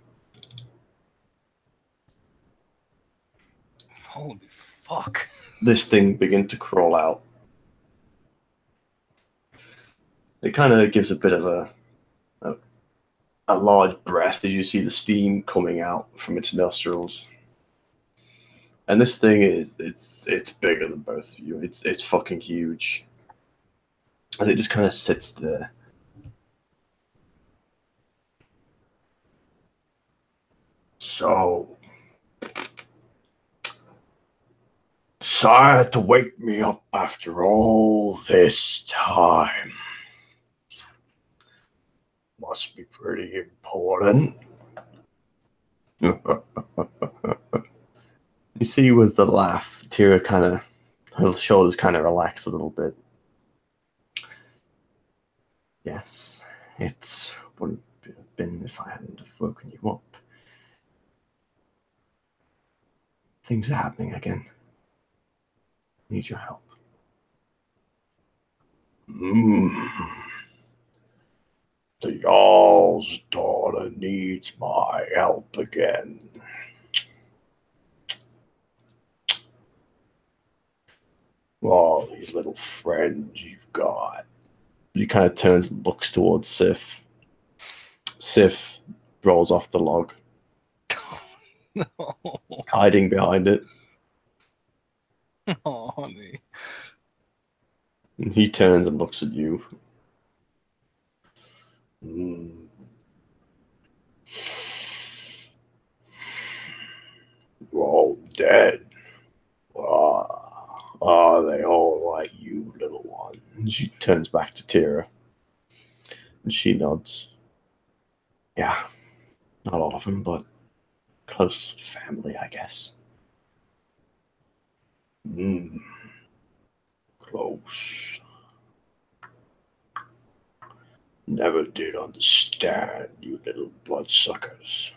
Holy fuck. this thing begin to crawl out. It kind of gives a bit of a large breath as you see the steam coming out from its nostrils. And this thing it's bigger than both of you. It's fucking huge. And it just kind of sits there. So, sorry to wake me up after all this time. Must be pretty important. You see with the laugh, Tira kind of, her shoulders kind of relax a little bit. Yes, it wouldn't have been if I hadn't have woken you up. Things are happening again. Need your help. The Jarl's daughter needs my help again. All these little friends you've got. He kind of turns and looks towards Sif. Sif rolls off the log, No. hiding behind it. Oh, honey. And he turns and looks at you. You're all dead. Are they all like you, little one? And she turns back to Tira. And she nods. Yeah, not all of them, but close family, I guess. Close. Never did understand you little bloodsuckers.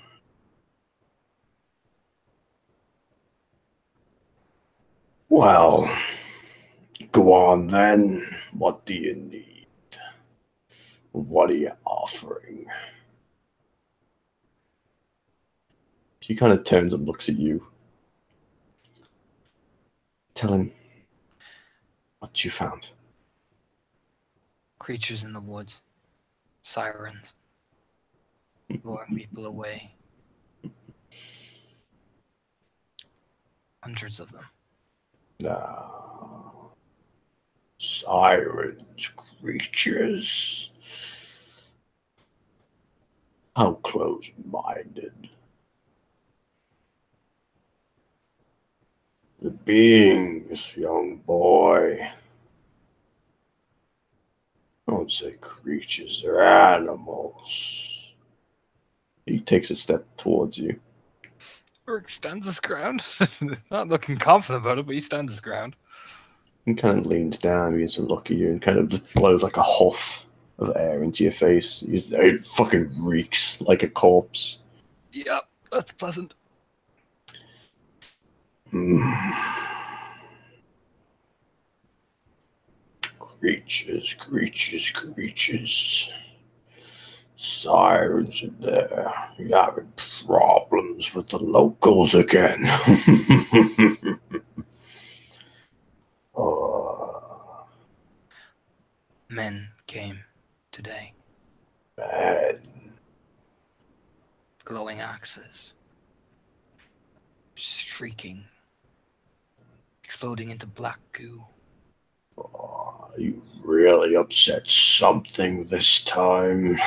Well, go on then. What do you need? What are you offering? She kind of turns and looks at you. Tell him what you found. Creatures in the woods. Sirens. Luring people away. Hundreds of them. No. Sirens, creatures. How close-minded. The beings, young boy. Don't say creatures, they're animals. He takes a step towards you. Rick stands his ground. Not looking confident about it, but he stands his ground. He kind of leans down, begins to look at you, and kind of just blows like a huff of air into your face. It fucking reeks like a corpse. Yep, that's pleasant. Creatures, creatures, creatures. Sirens in there. You're having problems with the locals again. Men came today. Man. Glowing axes. Shrieking. Exploding into black goo. You really upset something this time.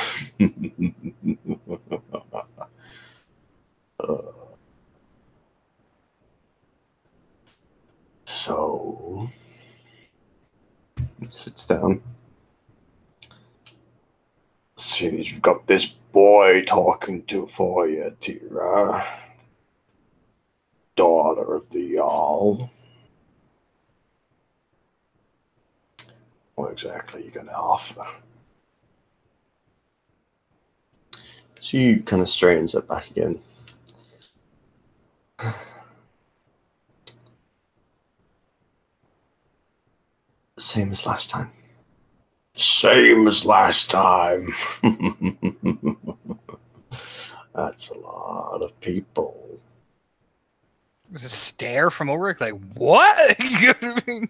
So, sits down. See, you've got this boy talking to for you, Tira. Daughter of the Jarl. What exactly are you going to offer? She kind of straightens it back again. Same as last time. Same as last time. That's a lot of people. There's a stare from Ulrich, like, what? You know what I mean?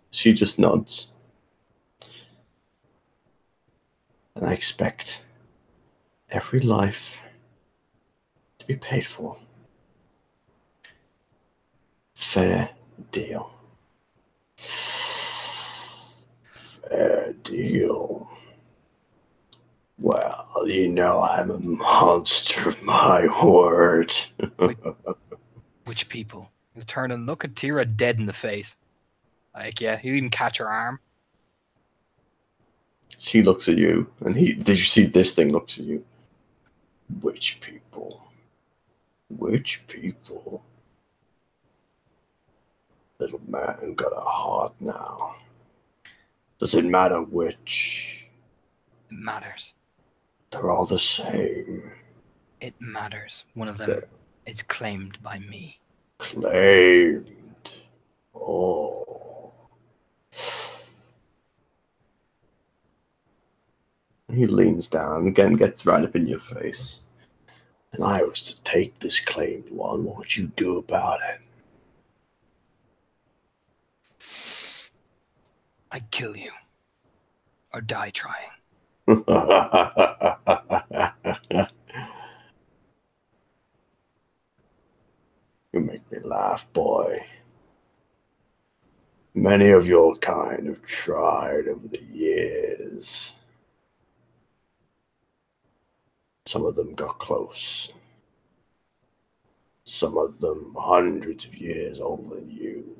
She just nods. And I expect every life to be paid for. Fair deal. Fair deal. Well, you know I'm a monster of my word. Which people? You turn and look at Tira dead in the face. Like, yeah, you even catch her arm. She looks at you, and did you see this thing looks at you? Which people? Which people? Little man got a heart now. Does it matter which? It matters. They're all the same. It matters. One of them is claimed by me. Claimed. Oh. He leans down, again gets right up in your face. And I was to take this claimed one, what would you do about it? I'd kill you. Or die trying. You make me laugh, boy. Many of your kind have tried over the years. Some of them got close. Some of them hundreds of years older than you.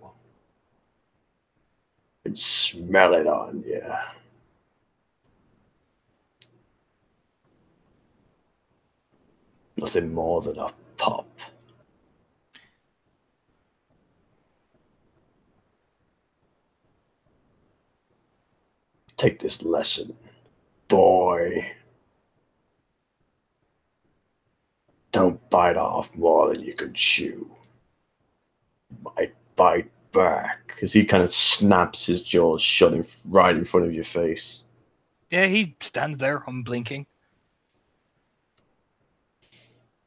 I can smell it on you. Nothing more than a pup. Take this lesson, boy. Don't bite off more than you can chew. Might bite back. As he kind of snaps his jaws shut right in front of your face. Yeah, he stands there unblinking.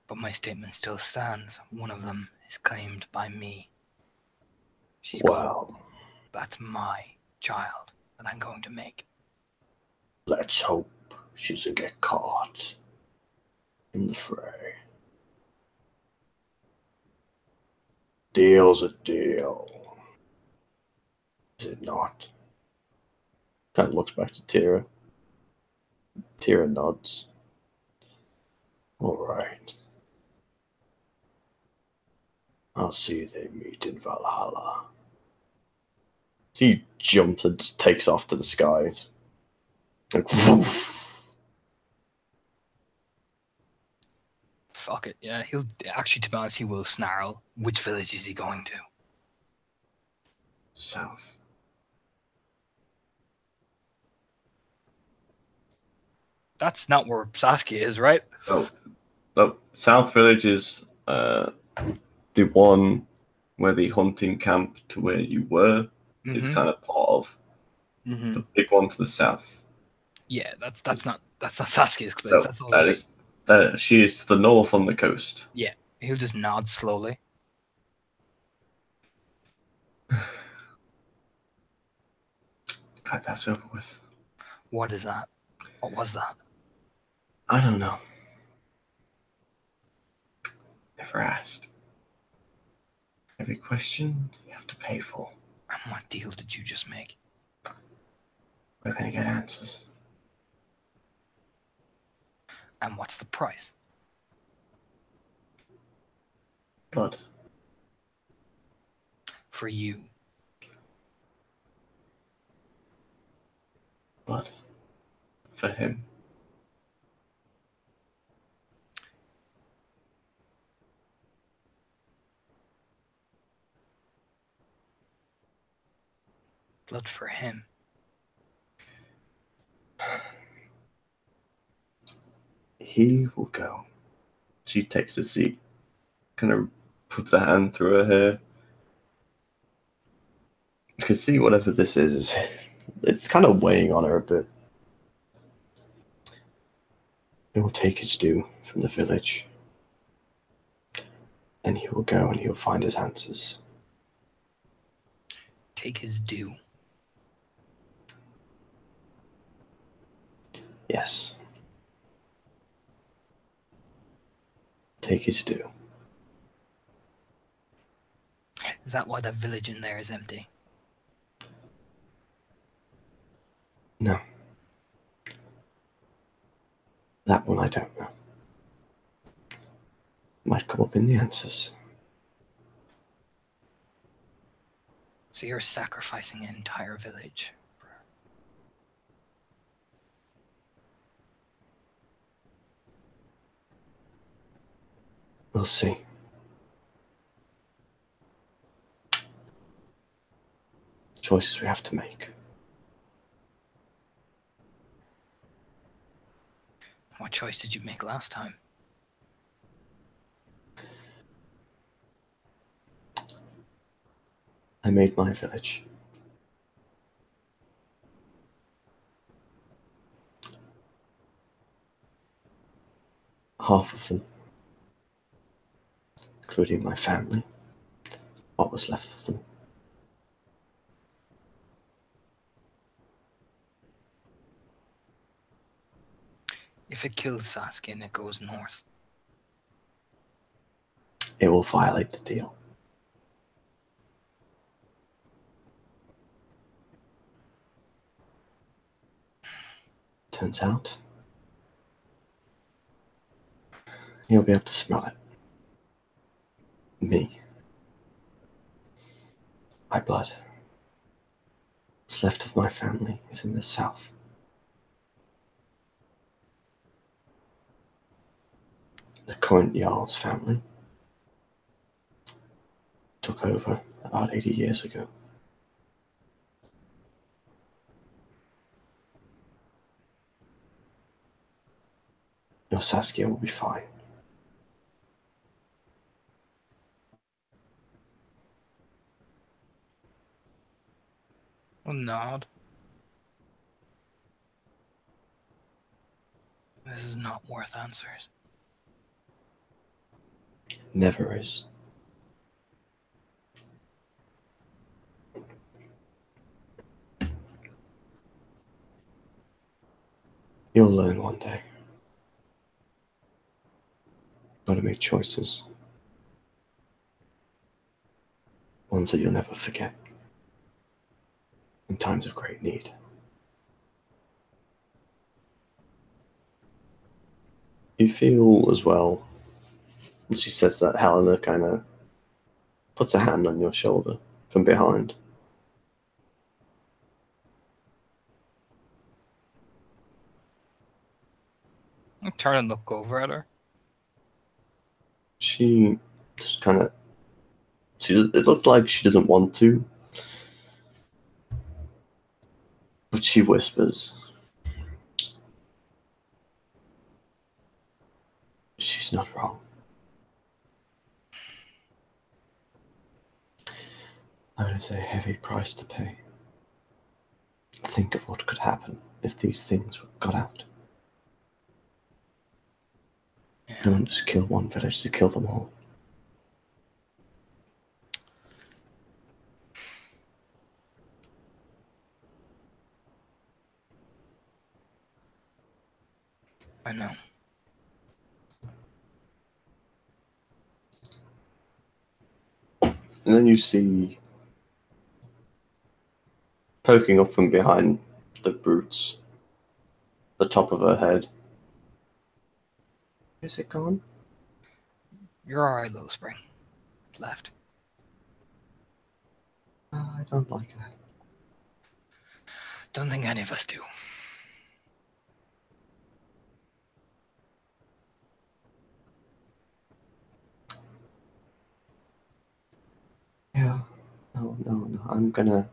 But my statement still stands. One of them is claimed by me. She's gone. That's my child that I'm going to make. Let's hope she doesn't get caught in the fray. Deal's a deal. Is it not? Kind of looks back to Tira. Tira nods. All right. I'll see they meet in Valhalla. He jumps and just takes off to the skies. Like, woof. fuck it. Yeah, he'll actually, to be honest, he will snarl. Which village is he going to? South. That's not where Saskia is, right? Oh, no. South Village is the one where the hunting camp to where you were is kind of part of. Mm-hmm. The big one to the south. Yeah, that's not Saskia's place. No, That's all that big. is she is to the north on the coast. Yeah, he'll just nod slowly. Glad that's over with. What is that? What was that? I don't know. Never asked. Every question you have to pay for. And what deal did you just make? We're gonna get answers. And what's the price? Blood. For you. Blood. For him. Blood for him. He will go. She takes a seat, kind of puts a hand through her hair. You can see whatever this is, it's kind of weighing on her a bit. He will take his due from the village. And he will go and he will find his answers. Take his due. Yes. Take his due. Is that why that village in there is empty? No. That one I don't know. Might come up in the answers. So you're sacrificing an entire village. We'll see. Choices we have to make. What choice did you make last time? I made my village. Half of them, including my family, what was left of them. If it kills Saskia and it goes north, It will violate the deal. Turns out, you'll be able to smell it. Me. My blood. What's left of my family is in the south. The current Jarl's family took over about 80 years ago. Your Saskia will be fine. well, nod. This is not worth answers. Never is. You'll learn one day. Gotta make choices. Ones that you'll never forget. In times of great need. You feel as well, when she says that, Helena kind of puts a hand on your shoulder from behind. I turn and look over at her. She just kind of. It looks like she doesn't want to, but she whispers. She's not wrong. That is a heavy price to pay. Think of what could happen if these things got out. Yeah. Don't just kill one village to kill them all. I know. And then you see, poking up from behind the brutes, the top of her head. Is it gone? You're alright, Little Spring. It's left. I don't like it. Don't think any of us do. Yeah. No. I'm gonna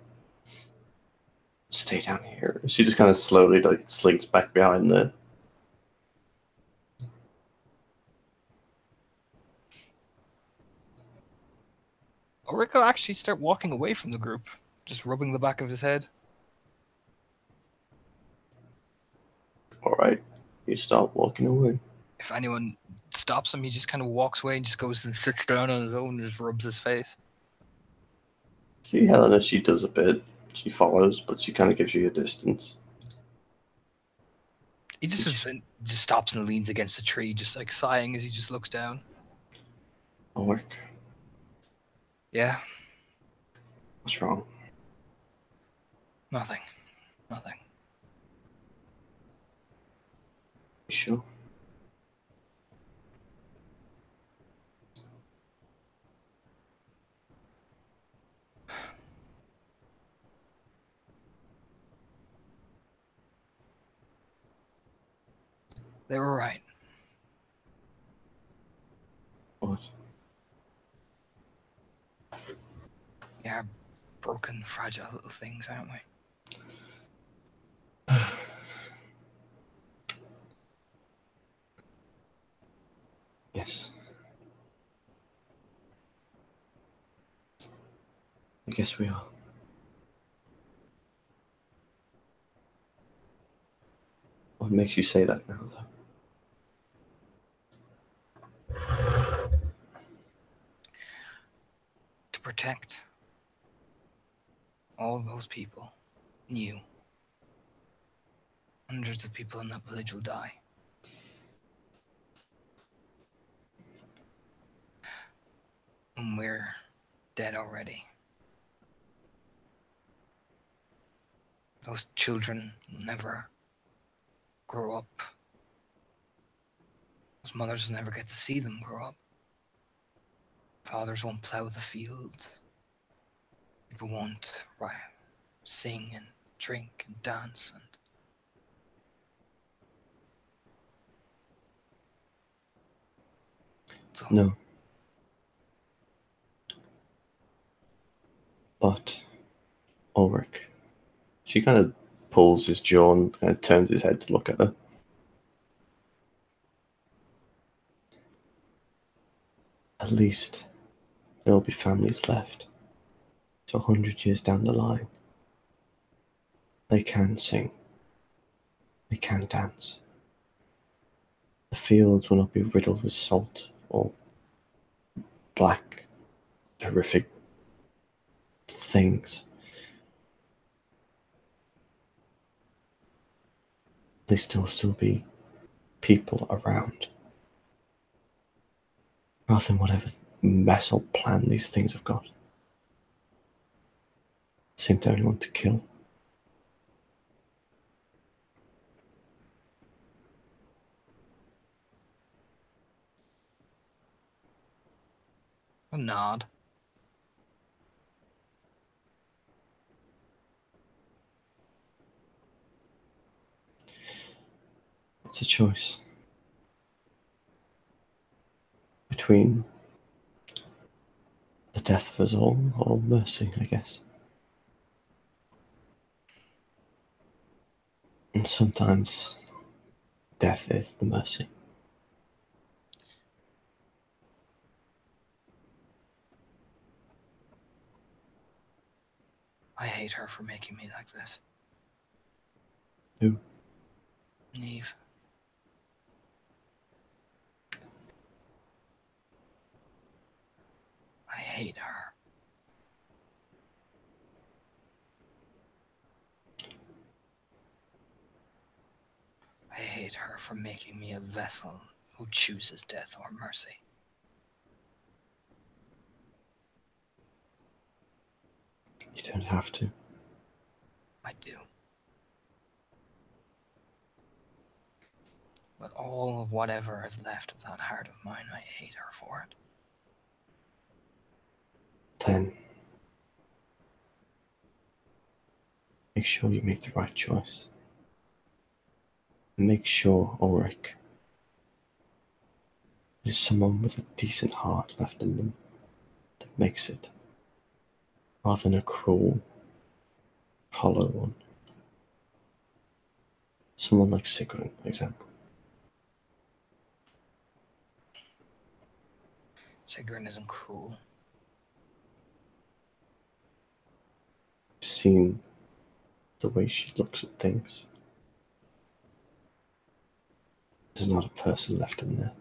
stay down here. She just kind of slowly slinks back behind the. Orico actually start walking away from the group, just rubbing the back of his head. All right. You start walking away. If anyone stops him, he just kind of walks away and just goes and sits down on his own and just rubs his face. See, Helena, she does a bit. She follows, but she kind of gives you a distance. He just stops and leans against a tree, just like sighing as he just looks down. Ulrich, Yeah, what's wrong? nothing. You sure? They were right. What? We are broken, fragile little things, aren't we? Yes. I guess we are. What makes you say that now, though? To protect all those people, and you. Hundreds of people in that village will die. And we're dead already. Those children will never grow up. Those mothers will never get to see them grow up. Fathers won't plow the fields. People won't sing and drink and dance and so. No. But Ulrich, she kind of pulls his jaw and kind of turns his head to look at her. At least there will be families left. So 100 years down the line, they can sing. They can dance. The fields will not be riddled with salt or black, horrific things. At least there will still be people around. Rather than whatever mess or plan these things have got. Seem to only want to kill. A nod. It's a choice between the death of us all or mercy, I guess. And sometimes death is the mercy. I hate her for making me like this. Who? Neve. I hate her. I hate her for making me a vessel who chooses death or mercy. You don't have to. I do. But all of whatever is left of that heart of mine, I hate her for it. Then make sure you make the right choice. And make sure Ulrich is someone with a decent heart left in them that makes it, rather than a cruel, hollow one. Someone like Sigrun, for example. Sigrun isn't cruel. Seen the way she looks at things. There's not a person left in there.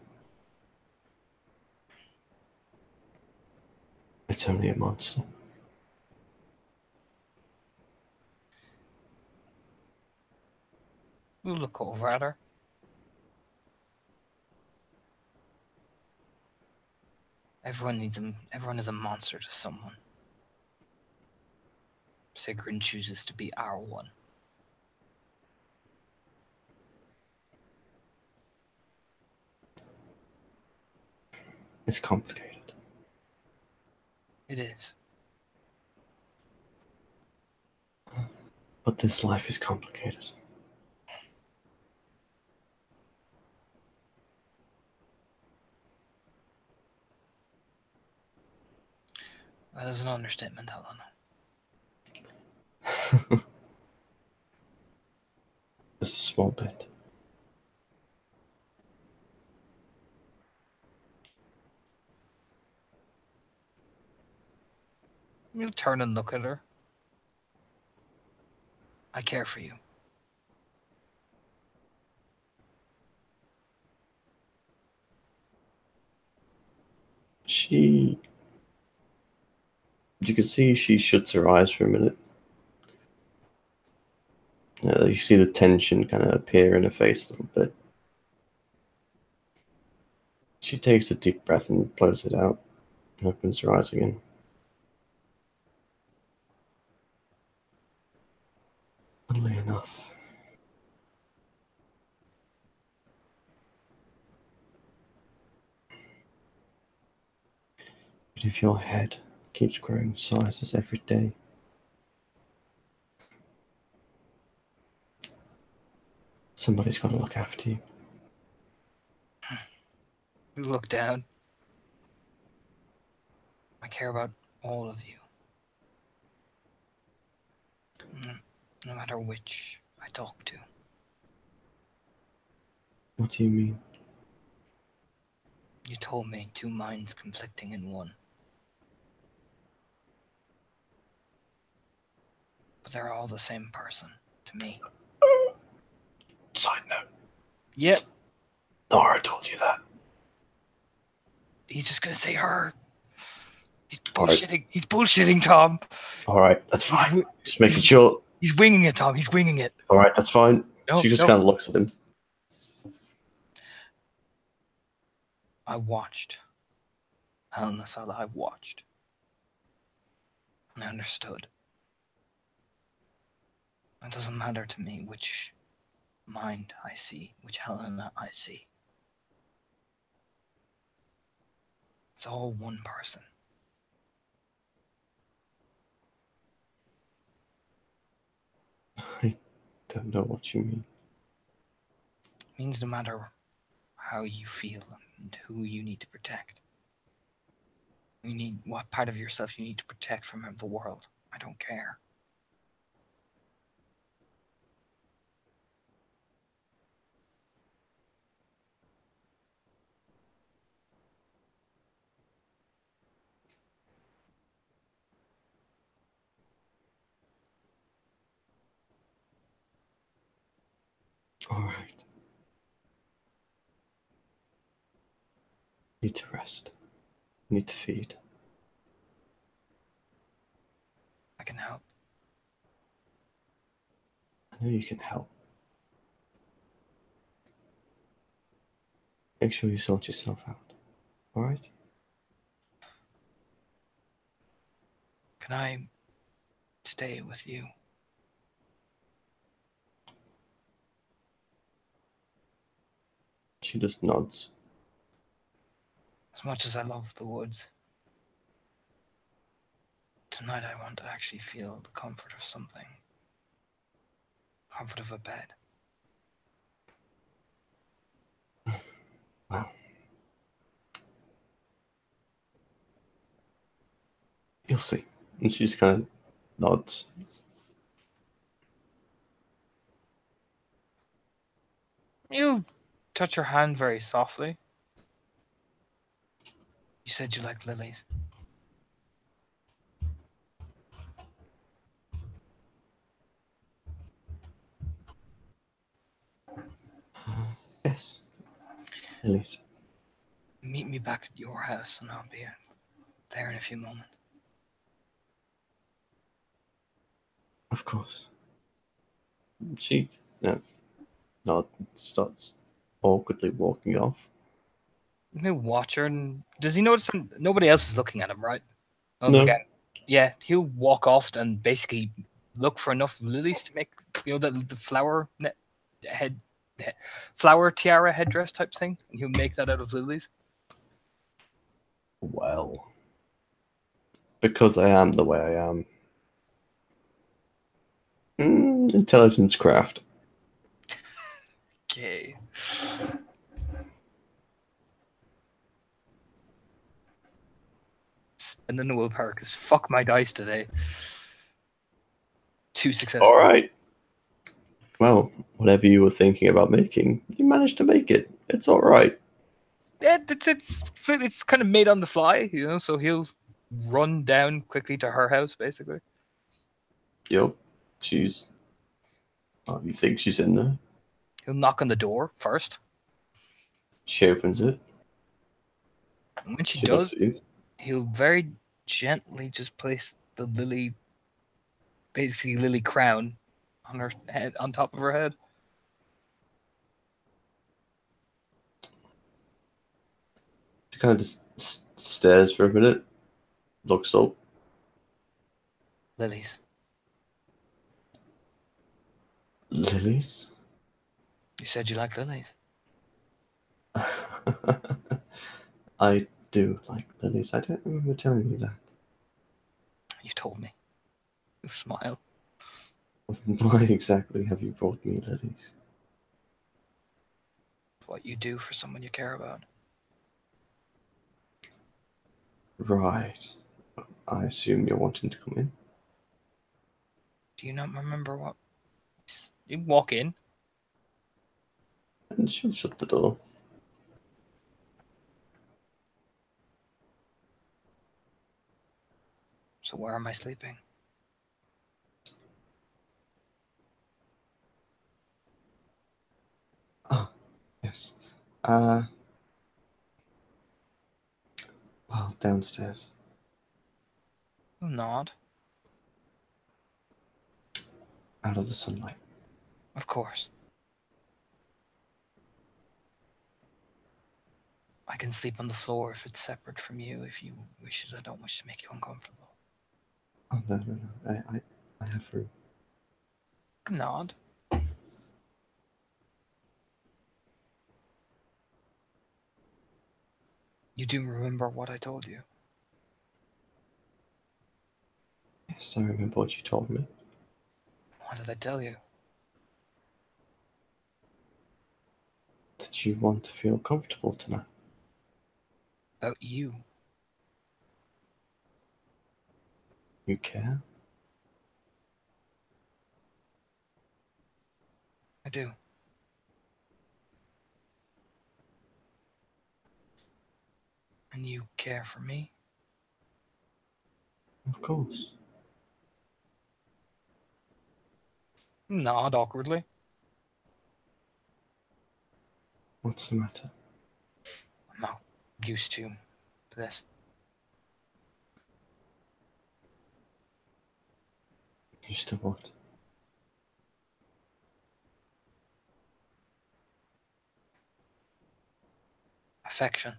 It's only a monster. We'll look over at her. Everyone is a monster to someone. Sigrun chooses to be our one. It's complicated. It is. But this life is complicated. That is an understatement, Helena. Just a small bit. We'll turn and look at her. I care for you. You can see she shuts her eyes for a minute. You see the tension kind of appear in her face a little bit. She takes a deep breath and blows it out and opens her eyes again. Oddly enough, but if your head keeps growing sizes every day, somebody's got to look after you. We look down. I care about all of you. No matter which I talk to. What do you mean? You told me two minds conflicting in one. But they're all the same person to me. Side note. Yep. Nora told you that. He's just gonna say her. He's bullshitting. Right. He's bullshitting, Tom. All right, that's fine. Just making sure. He's winging it, Tom. He's winging it. All right, that's fine. She just kind of looks at him. I watched. Helena Sala, I watched. And I understood. It doesn't matter to me which mind I see, which Helena I see. It's all one person. I don't know what you mean. It means no matter how you feel and who you need to protect, You need what part of yourself you need to protect from the world. I don't care. All right. Need to rest. Need to feed. I can help. I know you can help. Make sure you sort yourself out. All right? Can I stay with you? She just nods. As much as I love the woods, tonight I want to actually feel the comfort of something. Comfort of a bed. Wow. You'll see. And she just kind of nods. You touch her hand very softly. You said you liked lilies. Yes. Elise. Meet me back at your house and I'll be there in a few moments. Of course. She nods, starts awkwardly walking off. You watch her, and does he notice nobody else is looking at him, right? Other No. again, yeah, he'll walk off and basically look for enough lilies to make the flower head, flower tiara headdress type thing, and he'll make that out of lilies. Well. Because I am the way I am. Intelligence craft. Okay. Spending the willpower because fuck my dice today. 2 successes. All right. Well, whatever you were thinking about making, you managed to make it. It's all right. Yeah, it's kind of made on the fly, so he'll run down quickly to her house, basically. Yep. She's. Oh, you think she's in there? He'll knock on the door first. She opens it. And when she She looks does, at you. he'll very gently just place the lily, basically lily crown, on her head, on top of her head. She kind of just stares for a minute, looks up. Lilies. Lilies? You said you like lilies. I do like lilies. I don't remember telling you that. You told me. You smile. Why exactly have you brought me lilies? What you do for someone you care about. Right. I assume you're wanting to come in. Do you not remember what? You walk in. And she'll shut the door. So where am I sleeping? Ah, yes. Well, downstairs. Not. Out of the sunlight. Of course. I can sleep on the floor if it's separate from you, if you wish it. I don't wish to make you uncomfortable. Oh, no. I have room. Nod. You do remember what I told you? Yes, I remember what you told me. What did I tell you? That you want to feel comfortable tonight. About you. You care? I do. And you care for me? Of course. Nod awkwardly. What's the matter? I'm not used to this. Used to what? Affection.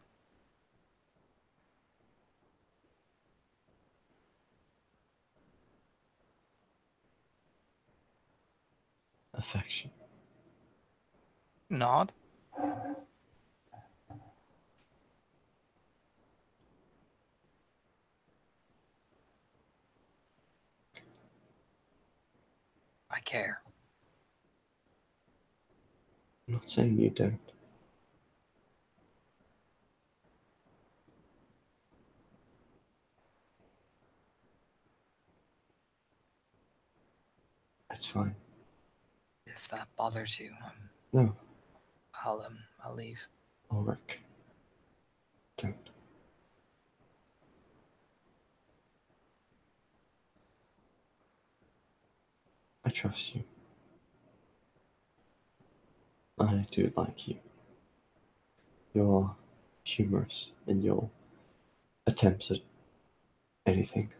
Affection. Nod. I care. I'm not saying you don't. It's fine. If that bothers you, No, I'll leave. Ulrich. Don't. I trust you. I do like you. You're humorous in your attempts at anything.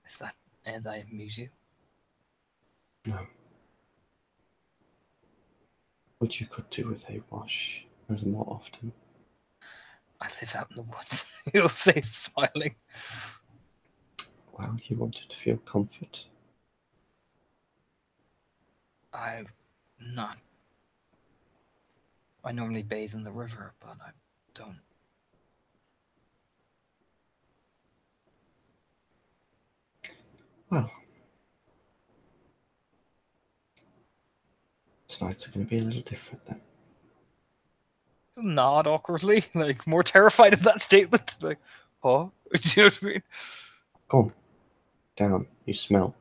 Is that and I amuse you? No. But you could do with a wash a little more often. I live out in the woods. He'll say, smiling. Well, you wanted to feel comfort. I'm not. I normally bathe in the river, but I don't. Well, tonight's going to be a little different then. Nod awkwardly, like more terrified of that statement. Like, huh? Do you know what I mean? Go on. Down. You smell.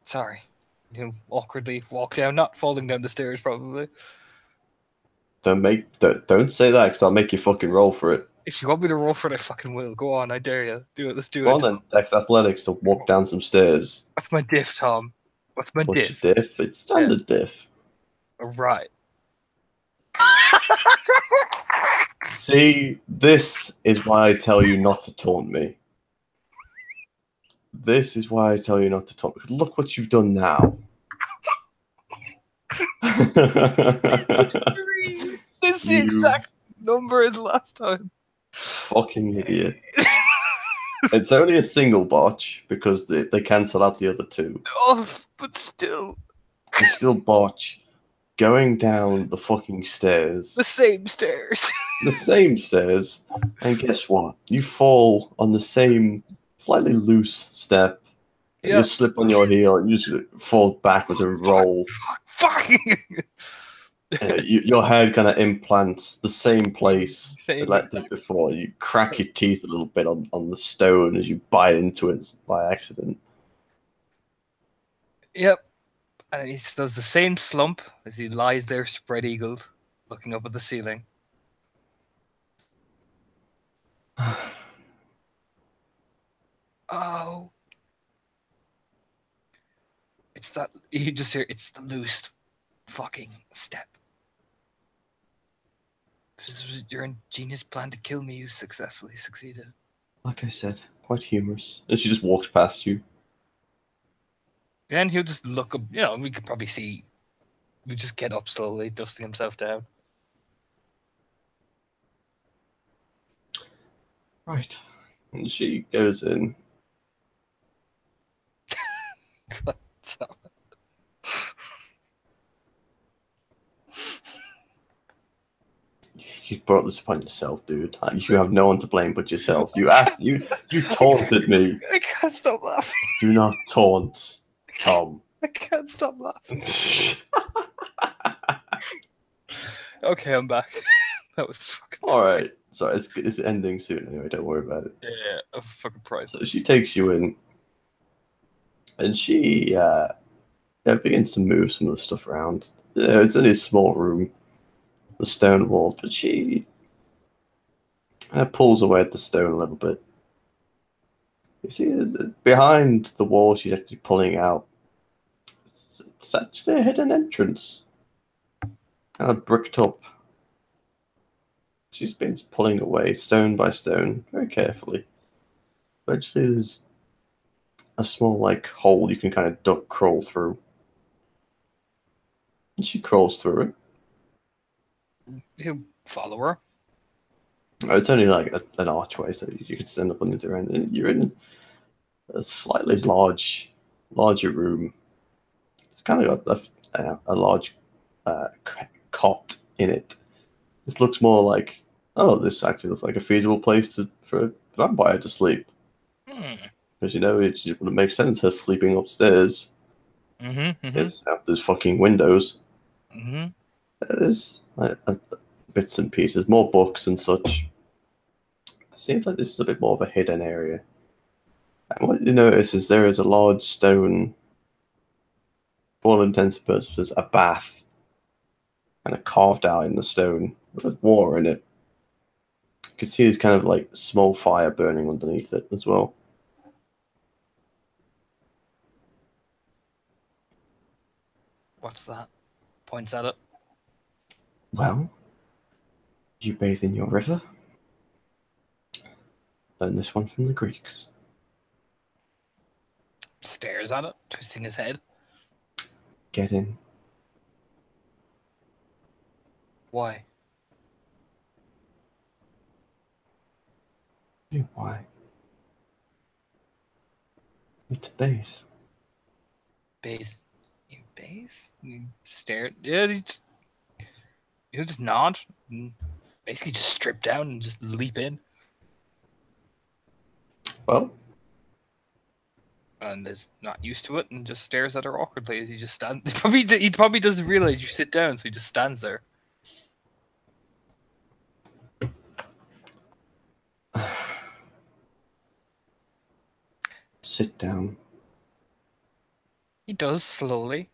Sorry. Awkwardly walk down, not falling down the stairs, probably. Don't say that because I'll make you fucking roll for it. If you want me to roll for it, I fucking will. Go on, I dare you. Do it. Let's do Go it. on then, Dex Athletics to walk down some stairs. What's my diff, Tom? What's my What's diff? your diff? It's standard diff. Right. See, this is why I tell you not to taunt me. This is why I tell you not to taunt me. Look what you've done now. This is the exact number as last time. Fucking idiot. It's only a single botch because they cancel out the other two. Oh, but still. You still botch going down the fucking stairs. The same stairs. The same stairs. And guess what? You fall on the same slightly loose step. Yep. You slip on your heel and you just fall backwards and roll. Fuck. Your head kind of implants the same place Same. it did before. You crack your teeth a little bit on the stone as you bite into it by accident. Yep. And he does the same slump as he lies there spread-eagled, looking up at the ceiling. Oh. It's that, you just hear, it's the loose fucking step. This was your ingenious plan to kill me. You successfully succeeded. Like I said, quite humorous. And she just walked past you. And he'll just look up, you know, we could probably see, we just get up slowly, dusting himself down. Right. And she goes in. God damn it. You brought this upon yourself, dude. You have no one to blame but yourself. You taunted me. I can't stop laughing. Do not taunt, Tom. I can't stop laughing. Okay, I'm back. That was fucking. All right. So it's ending soon anyway. Don't worry about it. Yeah, I'm fucking priceless. So she takes you in, and she begins to move some of the stuff around. It's only a small room, the stone wall, but she pulls away at the stone a little bit. You see, behind the wall she's actually pulling out, it's actually a hidden entrance, kind of bricked up. She's been pulling away stone by stone, very carefully. Eventually, there's a small hole you can kind of duck crawl through. And she crawls through it. You follow her. It's only an archway, so you can stand up on the other end. And you're in a slightly larger room. It's kind of got a large cot in it. This looks more like, this actually looks like a feasible place for a vampire to sleep. Because it would make sense her sleeping upstairs. There's fucking windows. There's bits and pieces, more books and such. Seems like this is a bit more of a hidden area. And what you notice is there is a large stone, for all intents and purposes, a bath, kind of carved out in the stone with water in it. You can see there's kind of small fire burning underneath it as well. What's that? Points at it. Well, you bathe in your river. Learn this one from the Greeks. Stares at it, twisting his head. Get in. Why? Why? Need to bathe. Bathe. You bathe? You stare. Yeah, you just nod. And basically, just strip down and just leap in. Well. And is not used to it and just stares at her awkwardly as he just stands. He probably doesn't realize you sit down, so he just stands there. Sit down. He does slowly,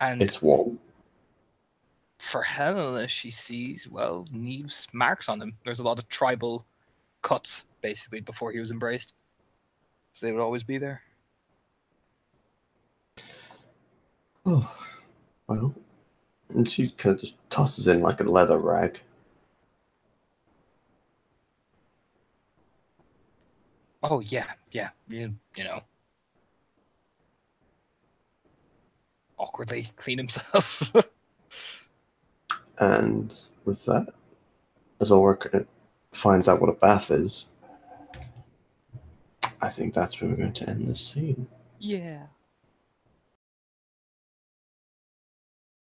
and it's warm. For Helena, she sees Neve's marks on him. There's a lot of tribal cuts basically before he was embraced, so they would always be there. Oh, well, and she kind of just tosses in a leather rag. Oh yeah, you know. Awkwardly clean himself. And with that, as Ulrich finds out what a bath is, I think that's where we're going to end this scene. Yeah.